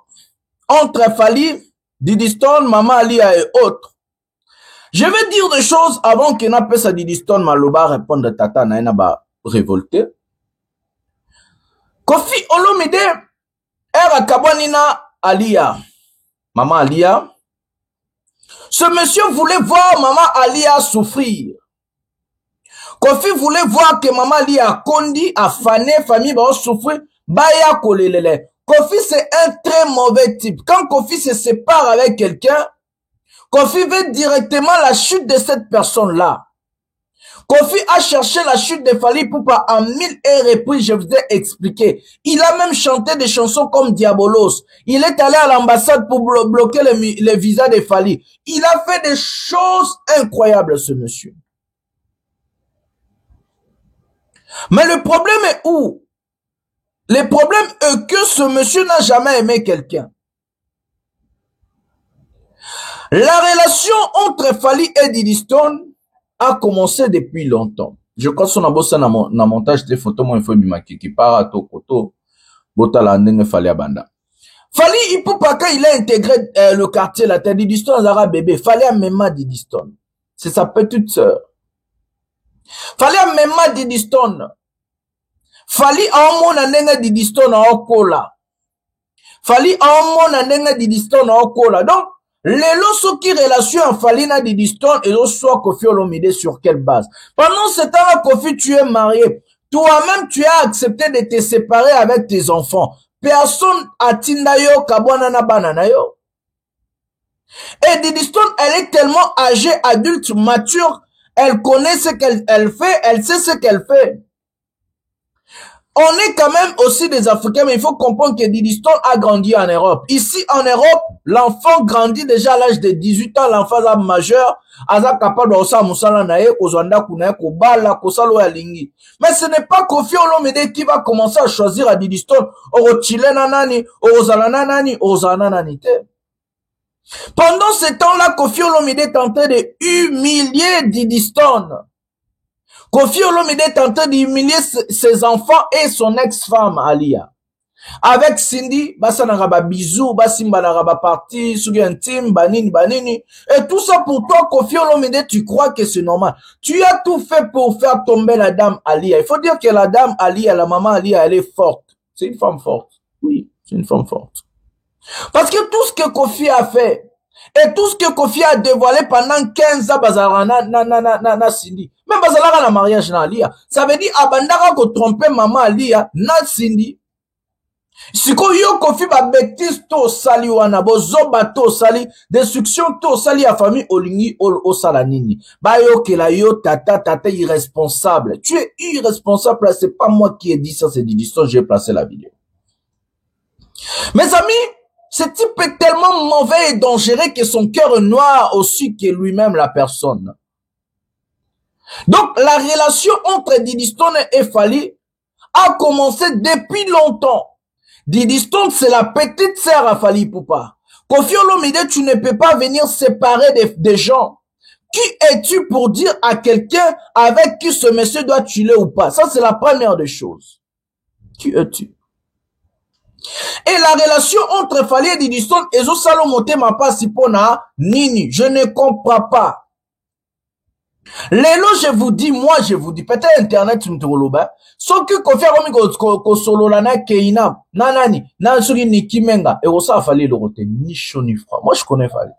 entre Fally, Diddy Stone, Maman Alia et autres. Je vais dire des choses avant qu'il n'appelle ça Diddy Stone, Maloba répondre de Tata Naina ba révolté. Kofi Olomide, Era Kabwanina Alia, Maman Alia. Ce monsieur voulait voir Maman Alia souffrir. Kofi voulait voir que Maman Alia Kondi a fané, famille va souffrir, baya kolelele. Kofi c'est un très mauvais type. Quand Kofi se sépare avec quelqu'un, Kofi veut directement la chute de cette personne-là. Kofi a cherché la chute de Fally Ipupa en 1000 reprises, je vous ai expliqué. Il a même chanté des chansons comme Diabolos. Il est allé à l'ambassade pour bloquer le visa de Fally. Il a fait des choses incroyables, ce monsieur. Mais le problème est où? Le problème est que ce monsieur n'a jamais aimé quelqu'un. La relation entre Fally et Diddy Stone a commencé depuis longtemps. Je crois que son abossa na montage des photos, moi, il faut bimaki qui part à Tokoto, Bota ne Fally Abanda. Fally Ipupa, quand il a intégré le quartier, la terre Diddy Stone, Zara bébé, Fally a même Diddy Stone. C'est sa petite sœur. Fally a même Diddy Stone. Fally a un monde nenga Diddy Stone en kola. Fally a un monde nenga Diddy Stone en kola. Donc, les lots qui relation à Fally na Diddy Stone et l'autre soit Kofi Olomide sur quelle base? Pendant ce temps-là, Kofi, tu es marié. Toi-même, tu as accepté de te séparer avec tes enfants. Personne a tindayo kabwana na banana yo. Et Diddy Stone, elle est tellement âgée, adulte, mature, elle connaît ce qu'elle fait, elle sait ce qu'elle fait. On est quand même aussi des Africains, mais il faut comprendre que Diddy Stone a grandi en Europe. Ici, en Europe, l'enfant grandit déjà à l'âge de 18 ans, l'enfant est majeur, aza capable de faire musala nae, kozanda kunae, kobala, kosalo ya lingi. Mais ce n'est pas Kofi Olomide qui va commencer à choisir à Diddy Stone, oro chile nanani, oro zala nanani, oro zala nanani te. Pendant ce temps-là, Kofi Olomide est en train de humilier Diddy Stone. Kofi Olomide est en train d'humilier ses enfants et son ex-femme, Alia. Avec Cindy, basa naraba bisou, basimba naraba parti, sugi intime, banini. Et tout ça pour toi, Kofi Olomide, tu crois que c'est normal. Tu as tout fait pour faire tomber la dame Alia. Il faut dire que la dame Alia, la maman Alia, elle est forte. C'est une femme forte. Oui, c'est une femme forte. Parce que tout ce que Kofi a fait, et tout ce que Kofi a dévoilé pendant 15 ans, bazara na Cindy. Même bazara na mariage na Alia. Ça veut dire, abandara ko tromper maman Alia, na Cindy. Siko yo Kofi ba bêtise to sali wana, bozoba to sali, destruction to sali a famille olingi o salanini. Ba yo ke la yo tata irresponsable. Tu es irresponsable, c'est pas moi qui ai dit ça, c'est Diddy Stone, j'ai placé la vidéo. Mes amis, ce type est tellement mauvais et dangereux que son cœur est noir aussi que lui-même la personne. Donc, la relation entre Diddy Stone et Fally a commencé depuis longtemps. Diddy Stone, c'est la petite sœur à Fally Ipupa. Kofi Olomide, tu ne peux pas venir séparer des gens. Qui es-tu pour dire à quelqu'un avec qui ce monsieur doit tuer ou pas? Ça, c'est la première des choses. Qui es-tu? Et la relation entre Fally et Diddy Stone, ezo salomote ma pasi pona nini, je ne comprends pas. Lelo, je vous dis, peut-être internet mtoloba, so que Kofi Aromi ko solo la na keina, nanani, na sugi ni kimenga, et osa Fally le rote, ni chaud ni froid. Moi, je connais Fally.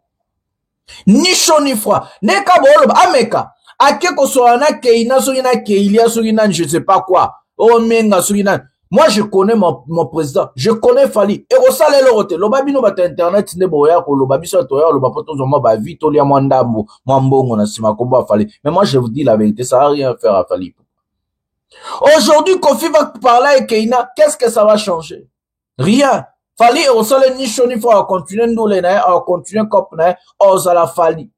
Ni chaud ni froid. Neka boloba, ameka, ake ko solo na keina, sugi na keilia, sugi na je sais pas quoi, o menga, sugi na. Moi, je connais mon président. Je connais Fally. Et au salaire le rote. Lobabi no bata internet ne boya ko lobabi so toya lobapoto zoma ba vite olia mwandambo mwambongo na sima komba Fally. Mais moi, je vous dis la vérité, ça va rien faire à Fally. Aujourd'hui, Kofi va parler avec Keina. Qu'est-ce que ça va changer? Rien. Fally au salaire ni chaud ni froid à continuer ndole na à continuer cop na au sala Fally.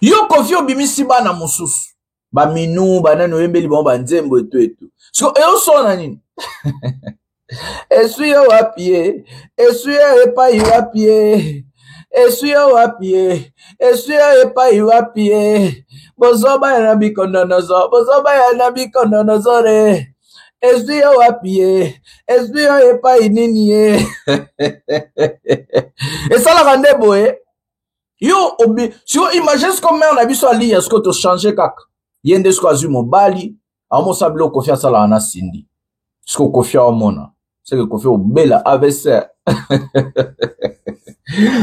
Yo Kofi obimisi bana mususu. Ba minu banano yembeli bomba nzembo etu. So eo sona nini? Esuye wapie, esuye epa iwapie, esuye wapie, esuye epa iwapie. Bozoba ya nabi kondonozo re. ezwi yo wapi ye, ezwi yo epai nini ye. Esalaka nde boye. Yo, si yo imagine ce qu'on met en abiso ali, est-ce que tu changes kaka? Yende ce qu'on a vu mon bali, a mon sablo au kofi asala ana sindi. Ce qu'on kofi a mona. C'est que kofi au bela AVC.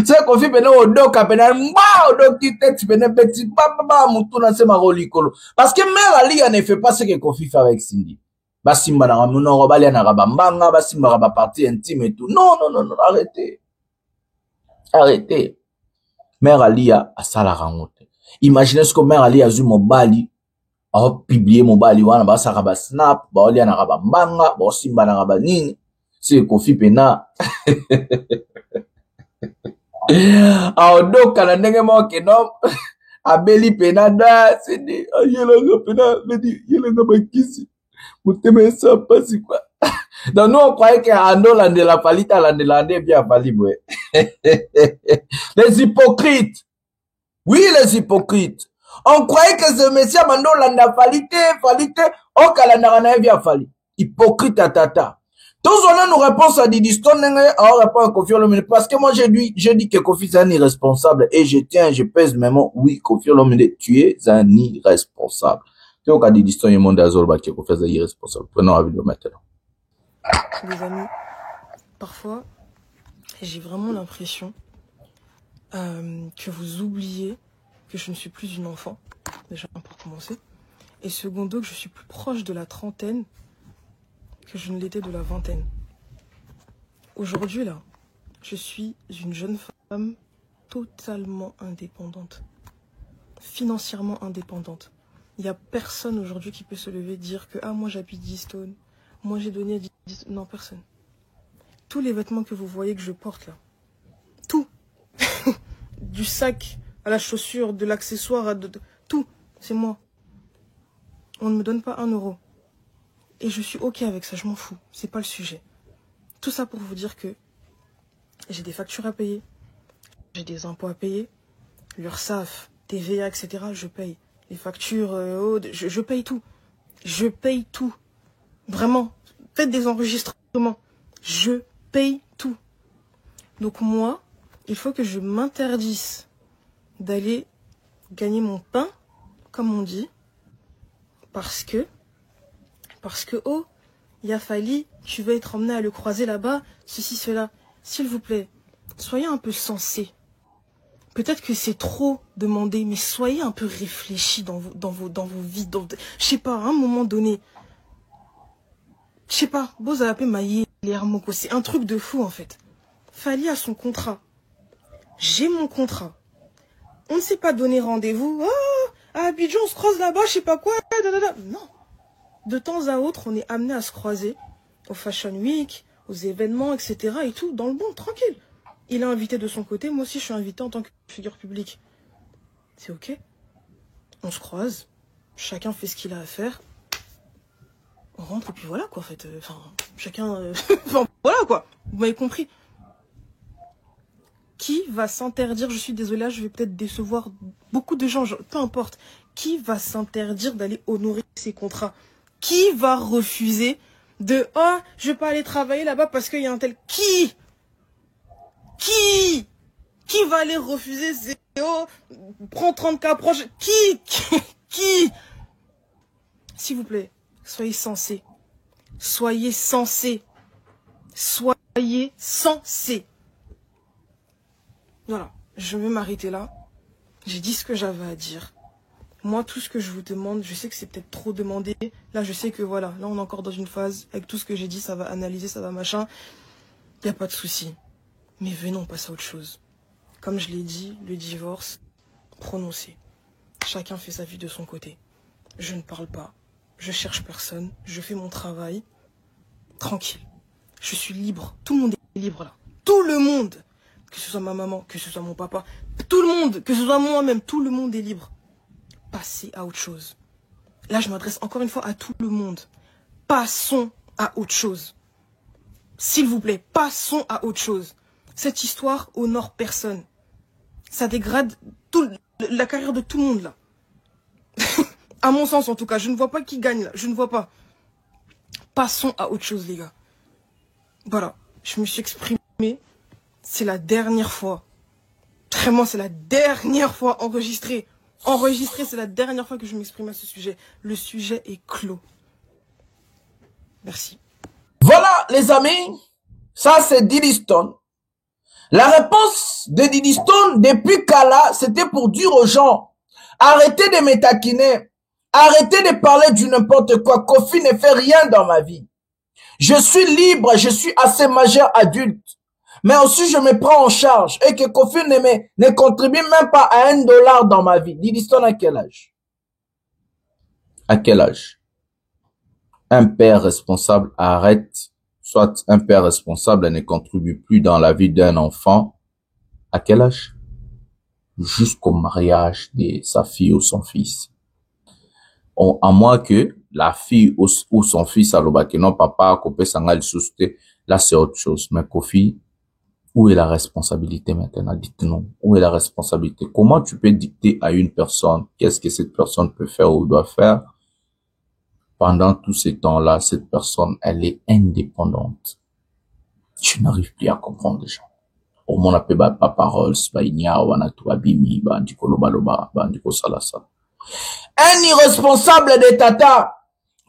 C'est kofi pene au doka pene, mba au doki tête pene petit, ba mutuna se maroli kolo. Parce que mère ali, ne fait pas ce que kofi fait avec Cindy. Basimba na ramuno, robali na rabambanga, basimba raba partie intime et tout. Non, arrêtez. Arrêtez. Mère Alia a salara ngote. Imaginez ce que Mère Alia a vu mon bali, a publié mon bali, wana ba saraba snap, ba olia na raba mbanga, ba simba na raba nini, c'est Kofi Pena. A odoka na ndenge mo kenom, a beli Pena da, c'est dit, a yelanga Pena, ledi, yelanga bakisi, muteme sa pasi quoi. Donc nous on croyait qu'Ando landela palita landela bien palibwe. Les hypocrites. Oui, les hypocrites. On croyait que ce monsieur Mando landa falite, au kalandarana bien fali. Hypocrite à tata. Tous on a nos réponses à Didiston, on répond à Kofi Olomide. Parce que moi j'ai dit que Kofi c'est un irresponsable. Et je pèse mes mots. Oui, Kofi Olomide, tu es un irresponsable. Tu es au cas Didiston, il y a un monde d'Azorba qui est Kofi c'est irresponsable. Prenons la vidéo maintenant. Les amis, parfois, j'ai vraiment l'impression que vous oubliez que je ne suis plus une enfant, déjà pour commencer, et secondo que je suis plus proche de la trentaine que je ne l'étais de la vingtaine. Aujourd'hui, là, je suis une jeune femme totalement indépendante, financièrement indépendante. Il n'y a personne aujourd'hui qui peut se lever et dire que « Ah, moi j'habite 10 Stone, moi j'ai donné 10... » Non, personne. Tous les vêtements que vous voyez que je porte là, tout, du sac à la chaussure, de l'accessoire, à tout, c'est moi. On ne me donne pas 1 euro. Et je suis ok avec ça, je m'en fous, c'est pas le sujet. Tout ça pour vous dire que j'ai des factures à payer, j'ai des impôts à payer, l'URSSAF, TVA, etc. Je paye. Les factures, je paye tout. Je paye tout. Vraiment, faites des enregistrements. Je paye tout. Donc moi, il faut que je m'interdise d'aller gagner mon pain, comme on dit, parce que, oh, il a fallu, tu veux être emmené à le croiser là-bas, ceci, cela. S'il vous plaît, soyez un peu sensés. Peut-être que c'est trop demandé, mais soyez un peu réfléchis dans vos vies. Je sais pas, à un moment donné, je sais pas, Bozapé Maïe, Lermoko, c'est un truc de fou en fait. Fali a son contrat. J'ai mon contrat. On ne s'est pas donné rendez-vous. Oh, à Abidjan, on se croise là-bas, je sais pas quoi. Non. De temps à autre, on est amené à se croiser au Fashion Week, aux événements, etc. et tout, dans le bon, tranquille. Il est invité de son côté, moi aussi je suis invité en tant que figure publique. C'est ok. On se croise, chacun fait ce qu'il a à faire. On rentre et puis voilà quoi en fait. Enfin, chacun... enfin, voilà quoi. Vous m'avez compris. Qui va s'interdire, je suis désolée, je vais peut-être décevoir beaucoup de gens, peu importe. Qui va s'interdire d'aller honorer ses contrats? Qui va refuser de « Oh, je vais pas aller travailler là-bas parce qu'il y a un tel... » Qui va aller refuser ces... Oh, prends 30K, proche... Qui S'il vous plaît, soyez sensés. Soyez sensés. Soyez sensés. Voilà, je vais m'arrêter là. J'ai dit ce que j'avais à dire. Moi, tout ce que je vous demande, je sais que c'est peut-être trop demandé. Là, je sais que voilà, là, on est encore dans une phase, avec tout ce que j'ai dit, ça va analyser, ça va machin. Il n'y a pas de souci. Mais venons passer à autre chose. Comme je l'ai dit, le divorce, prononcé. Chacun fait sa vie de son côté. Je ne parle pas. Je cherche personne. Je fais mon travail. Tranquille. Je suis libre. Tout le monde est libre là. Tout le monde. Que ce soit ma maman, que ce soit mon papa. Tout le monde. Que ce soit moi-même. Tout le monde est libre. Passez à autre chose. Là, je m'adresse encore une fois à tout le monde. Passons à autre chose. S'il vous plaît, passons à autre chose. Cette histoire honore personne. Ça dégrade la carrière de tout le monde, là. À mon sens, en tout cas. Je ne vois pas qui gagne, là. Je ne vois pas. passons à autre chose, les gars. Voilà, je me suis exprimé. C'est la dernière fois. Vraiment, c'est la dernière fois enregistré. Enregistré, c'est la dernière fois que je m'exprime à ce sujet. Le sujet est clos. Merci. Voilà, les amis. Ça, c'est Diddy Stone. La réponse de Diddy Stone, depuis Kala, c'était pour dire aux gens, arrêtez de me taquiner. Arrêtez de parler du n'importe quoi. Kofi ne fait rien dans ma vie. Je suis libre, je suis assez majeur adulte. Mais aussi, je me prends en charge. Et que Kofi ne contribue même pas à $1 dans ma vie. Diddy Stone, à quel âge? À quel âge? Un père responsable arrête, soit un père responsable ne contribue plus dans la vie d'un enfant. À quel âge? Jusqu'au mariage de sa fille ou son fils. À moins que la fille ou son fils a l'obaki, non, papa, copé, sangal, souste, là, c'est autre chose. Mais Kofi, où est la responsabilité maintenant? Dites-nous, où est la responsabilité? Comment tu peux dicter à une personne qu'est-ce que cette personne peut faire ou doit faire? Pendant tous ces temps-là, cette personne, elle est indépendante. Je n'arrive plus à comprendre les gens. Au moins, on appelle pas parole, un irresponsable de tata.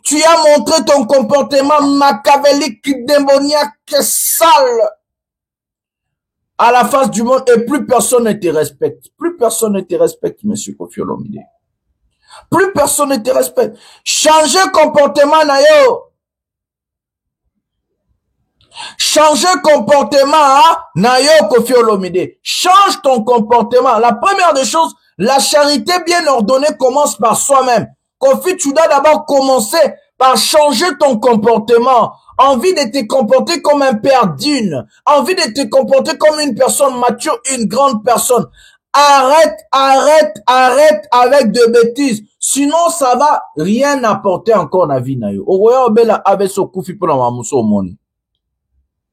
Tu as montré ton comportement machiavélique, démoniaque, sale à la face du monde et plus personne ne te respecte. Plus personne ne te respecte, monsieur Koffi Olomide. Plus personne ne te respecte. Changer comportement, Nayo. Changer comportement, Nayo Koffi Olomide. Change ton comportement. La première des choses, la charité bien ordonnée commence par soi-même. Kofi, tu dois d'abord commencer par changer ton comportement. Envie de te comporter comme un père digne. Envie de te comporter comme une personne mature, une grande personne. Arrête avec de bêtises. Sinon, ça va rien apporter encore dans la vie. Ogoya obela avec ce Kofi pour la mamuso moni.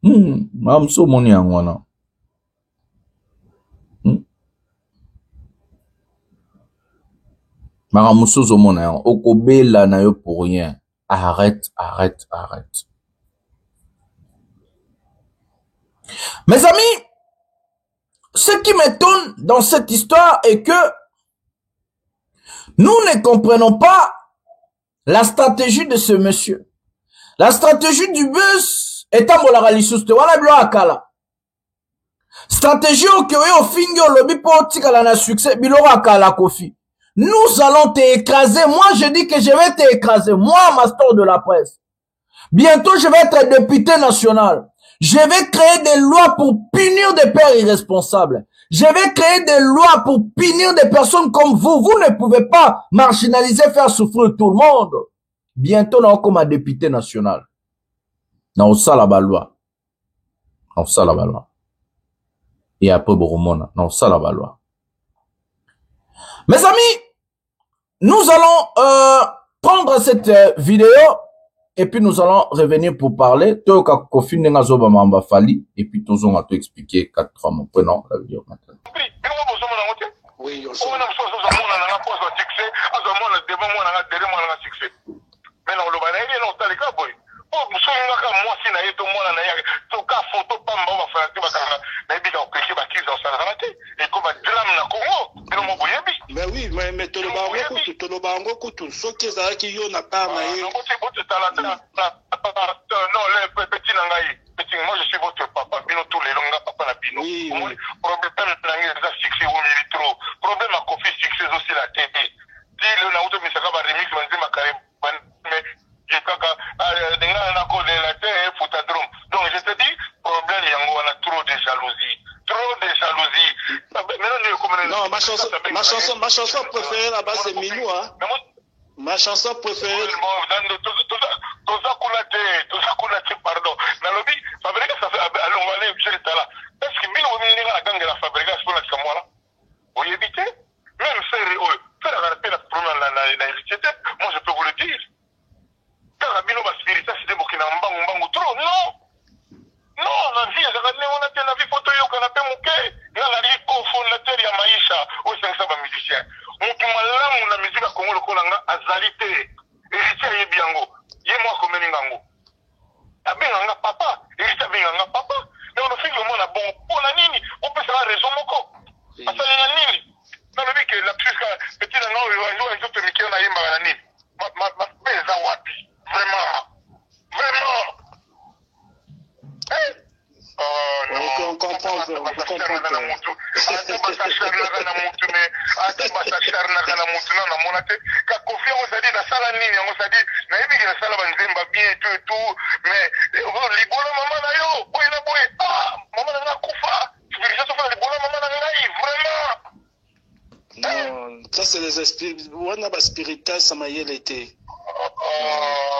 Mamuso moni angwana. Mamuso zomona okobela na yo pour rien. Arrête. Mes amis, ce qui m'étonne dans cette histoire est que nous ne comprenons pas la stratégie de ce monsieur. La stratégie du bus est à Molaralisouste. Voilà blo akala. Stratégie au fingo lobby pour tikala na succès biloro akala Kofi. Nous allons t'écraser. Moi, je dis que je vais t'écraser. Moi, Mastor de la presse. Bientôt, je vais être député national. Je vais créer des lois pour punir des pères irresponsables. Je vais créer des lois pour punir des personnes comme vous. Vous ne pouvez pas marginaliser, faire souffrir tout le monde. Bientôt, nous comme un député national. Nous sommes la loi. Nous sommes la loi. Et après, Boromona. Nous sommes la loi. Mes amis, nous allons prendre cette vidéo et puis nous allons revenir pour parler. Toka Kofi Nengazoba Mamba Fali et puis tous on va te expliquer 4-3 mots. Prenons la vidéo maintenant. Oui, on mais oui, mais tout le bango kutu soki ezalaki yo na part na ye. Non, le petit nangai, petit moi je suis votre papa, bino tous les longs papa na bino. Oui. Problème nangai ça succès au militro. Problème à Kofi succès aussi la tête. Si le na auto misaka ba remix manzi makare mais je kaka denga na ko de la tête foutadrome. Donc je te dis problème yango on a trop de jalousie. Non, ma chanson préférée là-bas c'est Milou, hein. Ma chanson préférée. Pardon. Nalobi, fabrique ça fait allons on va aller chez là. Parce que Milou on est la gang de la fabrication pour la camoira. Vous évitez même faire arrêter la première la héritier, moi je peux vous le dire. Car Milou va spirituel c'est des bokina mbangu trop non. Non, la vie, on a fait la vie photo au canapé mouké. Là, la vie cofondateur ya maisha au 500 musiciens. On la musique à Congo le kolanga azalité. Héritier yebiango. Yé moi comme ningango. abenganga papa héritier abenganga papa mais on fait vraiment la bon pour la nini on peut faire raison moko asali na nini nalobi ke la plus petit na ngao yo nzoto mikio na yemba na nini ma pesa wapi vraiment on comprend non, ça c'est les esprits. On a pas spirituel, ça m'a y été.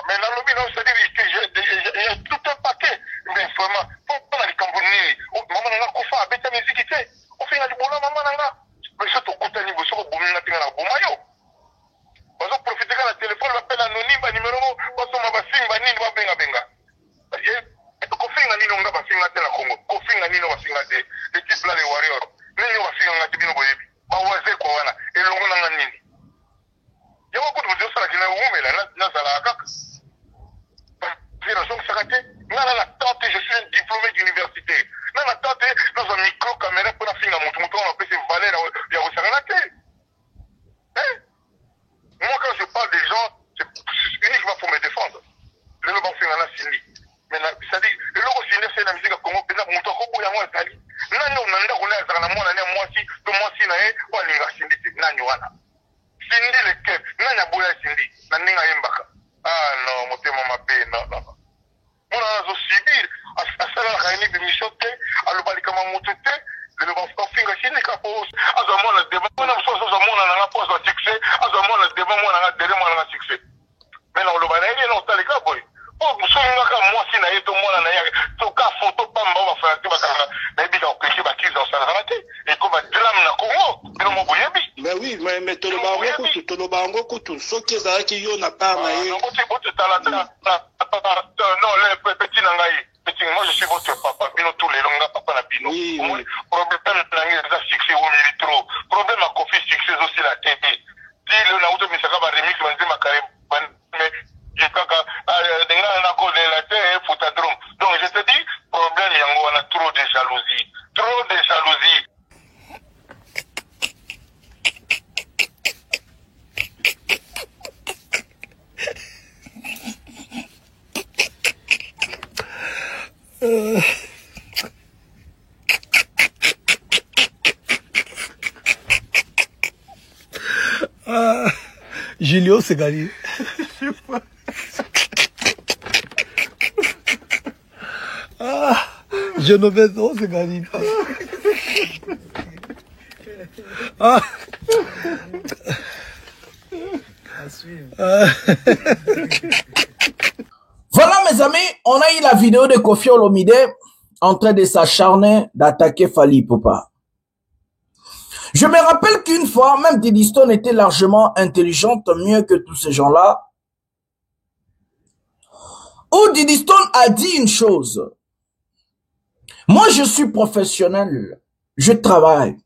Mais dans le bilan, c'est-à-dire il y a tout un paquet. Mais vraiment, pour la Cambodgie, maman n'a pas fait avec ta musique. On fait du boulot, maman n'a pas. Mais ça, tu comptes à niveau sur le boulot, n'a pas de boulot. On va profiter de la téléphone, l'appel anonyme, numéro, on va passer, on va benga benga. Kofi na nini nga basinga te na Congo. Kofi na nini basinga te. L'équipe là les warriors. Nini basinga ngati bino boyebi. Ba waze ko wana. Elongo na nini. Yawa kutu mzo sala kina umela na sala kaka. Génération sakate. Nana la tante, je suis un diplômé d'université. Nana tante, dans un micro caméra pour la finga mutu mutu on appelle ces valeurs ya osangate. Moi quand je parle des gens, c'est uniquement pour me défendre. Le bon finga na sindi. Mais c'est-à-dire, le logo c'est la musique à Congo, mais on t'a beaucoup moins d'ali. Nani on a on a dans mon année moi si na ou linga sindi nani wana. Sindi le ke, nani aboya sindi, nani nga yembaka. Ah non, motema mabe non. On a zo subir à sala raini de michote, à le balika mamotote, le bon finga sindi ka pose. Azamo la débat, on a so na na pose au succès, azamo la débat moi na derrière moi na succès. Mais non le balai non tali ka boy. Oh, moi si na yeto mona na ya to ka photo pamba ba fa ke ba kana na bi ka okeki ba kiza osala rate et ko ba drame na Congo pero mo boyebi mais oui mais to lo bango kutu soki za ki yo na pa na ye non le petit na ngai petit moi je suis votre papa bino tous les longa papa na bino problème na ngai za succès au militro problème à Kofi succès aussi la tête si le na auto misaka ba remix banze makare mais donc je te dis, problème, on a trop de jalousie. Trop de jalousie. Julio, c'est gagné. Je sais pas. Je ne vais pas, c'est gagné. Voilà mes amis, on a eu la vidéo de Koffi Olomide en train de s'acharner d'attaquer Fally Ipupa. Je me rappelle qu'une fois, même Diddy Stone était largement intelligente, mieux que tous ces gens-là, où Diddy Stone a dit une chose. Moi, je suis professionnel. Je travaille.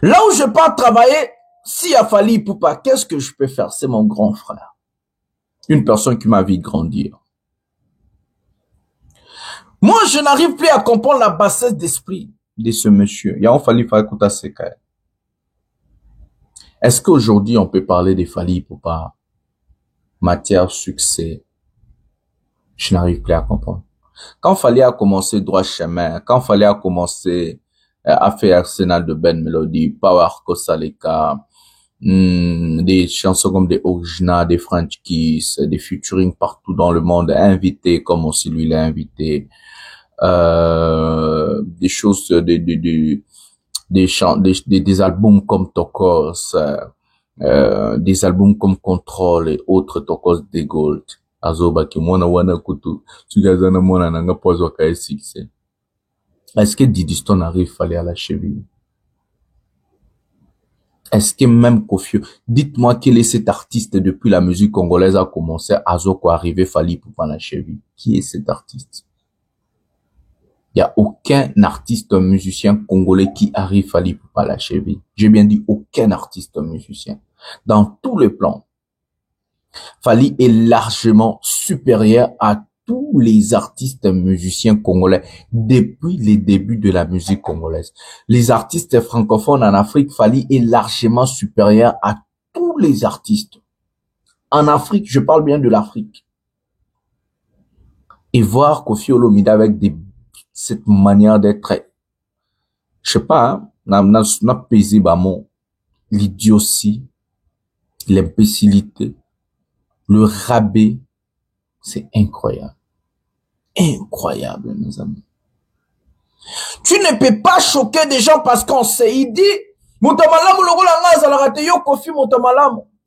Là où je pars travailler, s'il y a Fally Ipupa, qu'est-ce que je peux faire? C'est mon grand frère. Une personne qui m'a vu grandir. Moi, je n'arrive plus à comprendre la bassesse d'esprit de ce monsieur. Il a fallu faire écouter ce cas. Est-ce qu'aujourd'hui, on peut parler de Fally Ipupa matière succès? Je n'arrive plus à comprendre. Quand Fally a commencé droit chemin, quand Fally a commencé à faire Arsenal de Ben Melody, Power Kosaleka, des chansons comme des Original, des French Kiss, des featuring partout dans le monde, invités comme aussi lui l'a invité, des choses, des albums comme Tokos, des albums comme Control et autres Tokos de Gold. Azoba ki mwana wana kutu tugazana mwana nanga pozo ka succès. Est-ce que Diddy Stone arrive Fally à la cheville? Est-ce que même Koffi, dites-moi quel est cet artiste depuis la musique congolaise a commencé Azoko arriver Fally Ipupa à la cheville? Qui est cet artiste? Il y a aucun artiste musicien congolais qui arrive Fally Ipupa à la cheville. J'ai bien dit aucun artiste musicien. Dans tous les plans. Fally est largement supérieur à tous les artistes musiciens congolais depuis les débuts de la musique congolaise. Les artistes francophones en Afrique, Fally est largement supérieur à tous les artistes. En Afrique, je parle bien de l'Afrique. Et voir Koffi Olomide avec cette manière d'être, je sais pas, n'a pesé bamon, l'idiotie, l'imbécilité, le rabais, c'est incroyable. Incroyable, mes amis. Tu ne peux pas choquer des gens parce qu'on sait, il dit,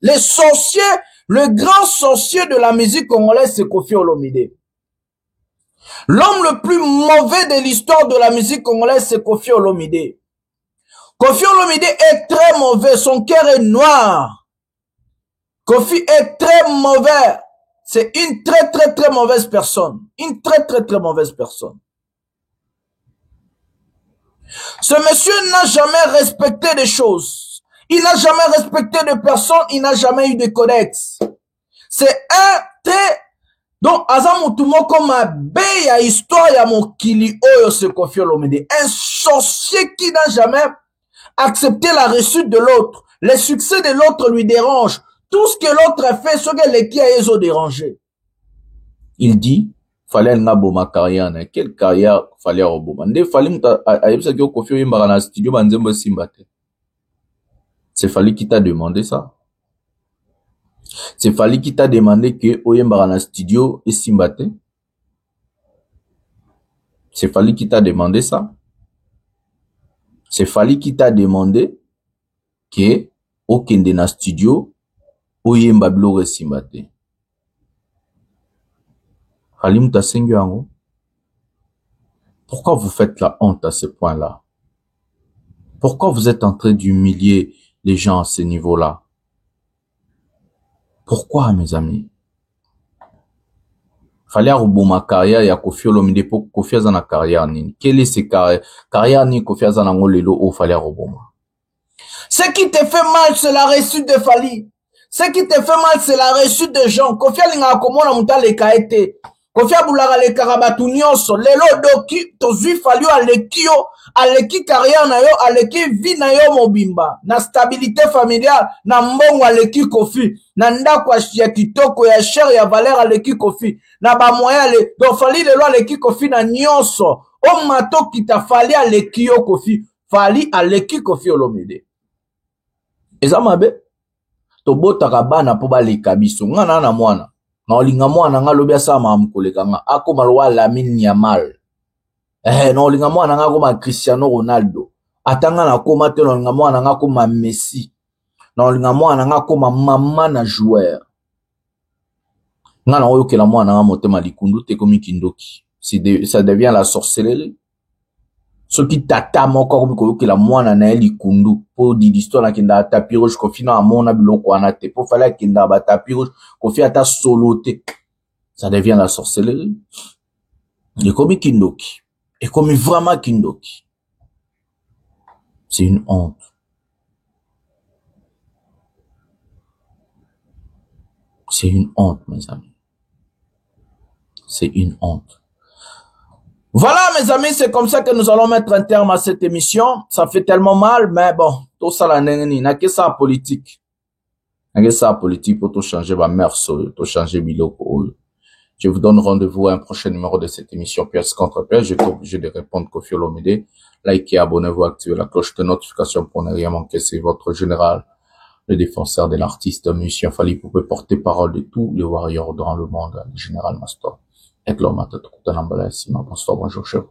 les sorciers, le grand sorcier de la musique congolaise, c'est Koffi Olomide. L'homme le plus mauvais de l'histoire de la musique congolaise, c'est Koffi Olomide. Koffi Olomide est très mauvais, son cœur est noir. Koffi est très mauvais. C'est une très mauvaise personne. Une très mauvaise personne. Ce monsieur n'a jamais respecté des choses. Il n'a jamais respecté de personne. Il n'a jamais eu de codex. C'est un très... Donc, Azamutumo comme un belle histoire ya mokili oyo se Koffi Olomide. Un sorcier qui n'a jamais accepté la réussite de l'autre. Les succès de l'autre lui dérangent. Tout ce que l'autre a fait, ce que les qui a les dérangé. Il dit, fallait nga boma carrière, quelle carrière fallait roboma. Nde fallait muta ayebisa ki Koffi oyembaka na studio banzembo simbate. C'est Fally qui t'a demandé ça. C'est Fally qui t'a demandé que oyembaka na studio et simbate. C'est Fally qui t'a demandé ça. C'est Fally qui t'a demandé que okende na studio oyemba biloko simbate. Fally muta sengi yango. Pourquoi vous faites la honte à ce point-là? Pourquoi vous êtes en train d'humilier les gens à ce niveau-là? Pourquoi, mes amis? Fallait roboma carrière ya Koffi Olomide pour Koffi azana carrière nini. Quelle est ce carrière ni Koffi azana ngolelo o fallait roboma. Ce qui te fait mal, c'est la réussite de Fally. Ce qui te fait mal, c'est la réussite de gens. Koffi alinga komona muta le kaete. Koffi abulaka le karabatu nyonso. Lelo doki tozui Fally alekio, aleki carrière na yo, aleki vie na yo mobimba. Na stabilité familiale, na mbongo aleki Koffi. Na ndako ya kitoko ya cher ya valeur aleki Koffi. Na ba moyen le, donc Fally lelo aleki Koffi na nyonso. O mato kita Fally aleki yo Koffi. Fally aleki Koffi Olomide. Eza mabe? Tobotaka bana po baleka biso. Nga na mwana. Na olinga mwana nga lobi asama amukoleka nga. Ako malwa Lamine Yamal. Na olinga mwana nga koma Cristiano Ronaldo. Atanga na koma te na olinga mwana nga koma Messi. Na olinga mwana nga koma mama na joueur. Nga na oyokela mwana nga motema likundu te komi kindoki. Ça devient la sorcellerie. Ce qui t'attame encore comme que la moine na likundu pour di l'histoire na kenda tapis rouge Koffi na amona biloko wana te pour fallait kenda ba tapis rouge Koffi ata soloté. Ça devient la sorcellerie. Et comme kindoki. Et comme vraiment kindoki. C'est une honte. C'est une honte, mes amis. C'est une honte. Voilà, mes amis, c'est comme ça que nous allons mettre un terme à cette émission. Ça fait tellement mal, mais bon, tout ça, la neni, n'a que ça politique. N'a que ça politique pour tout changer, ma mère, tout changer, biloko. Je vous donne rendez-vous à un prochain numéro de cette émission, pièce contre pièce. Je suis obligé de répondre Koffi Olomide. Likez, abonnez-vous, activez la cloche de notification pour ne rien manquer. C'est votre général, le défenseur de l'artiste, musicien Fally Ipupa, porter parole de tous les warriors dans le monde, le général Mastor. Et l'homme à tout le temps, bonsoir, bonjour, chef.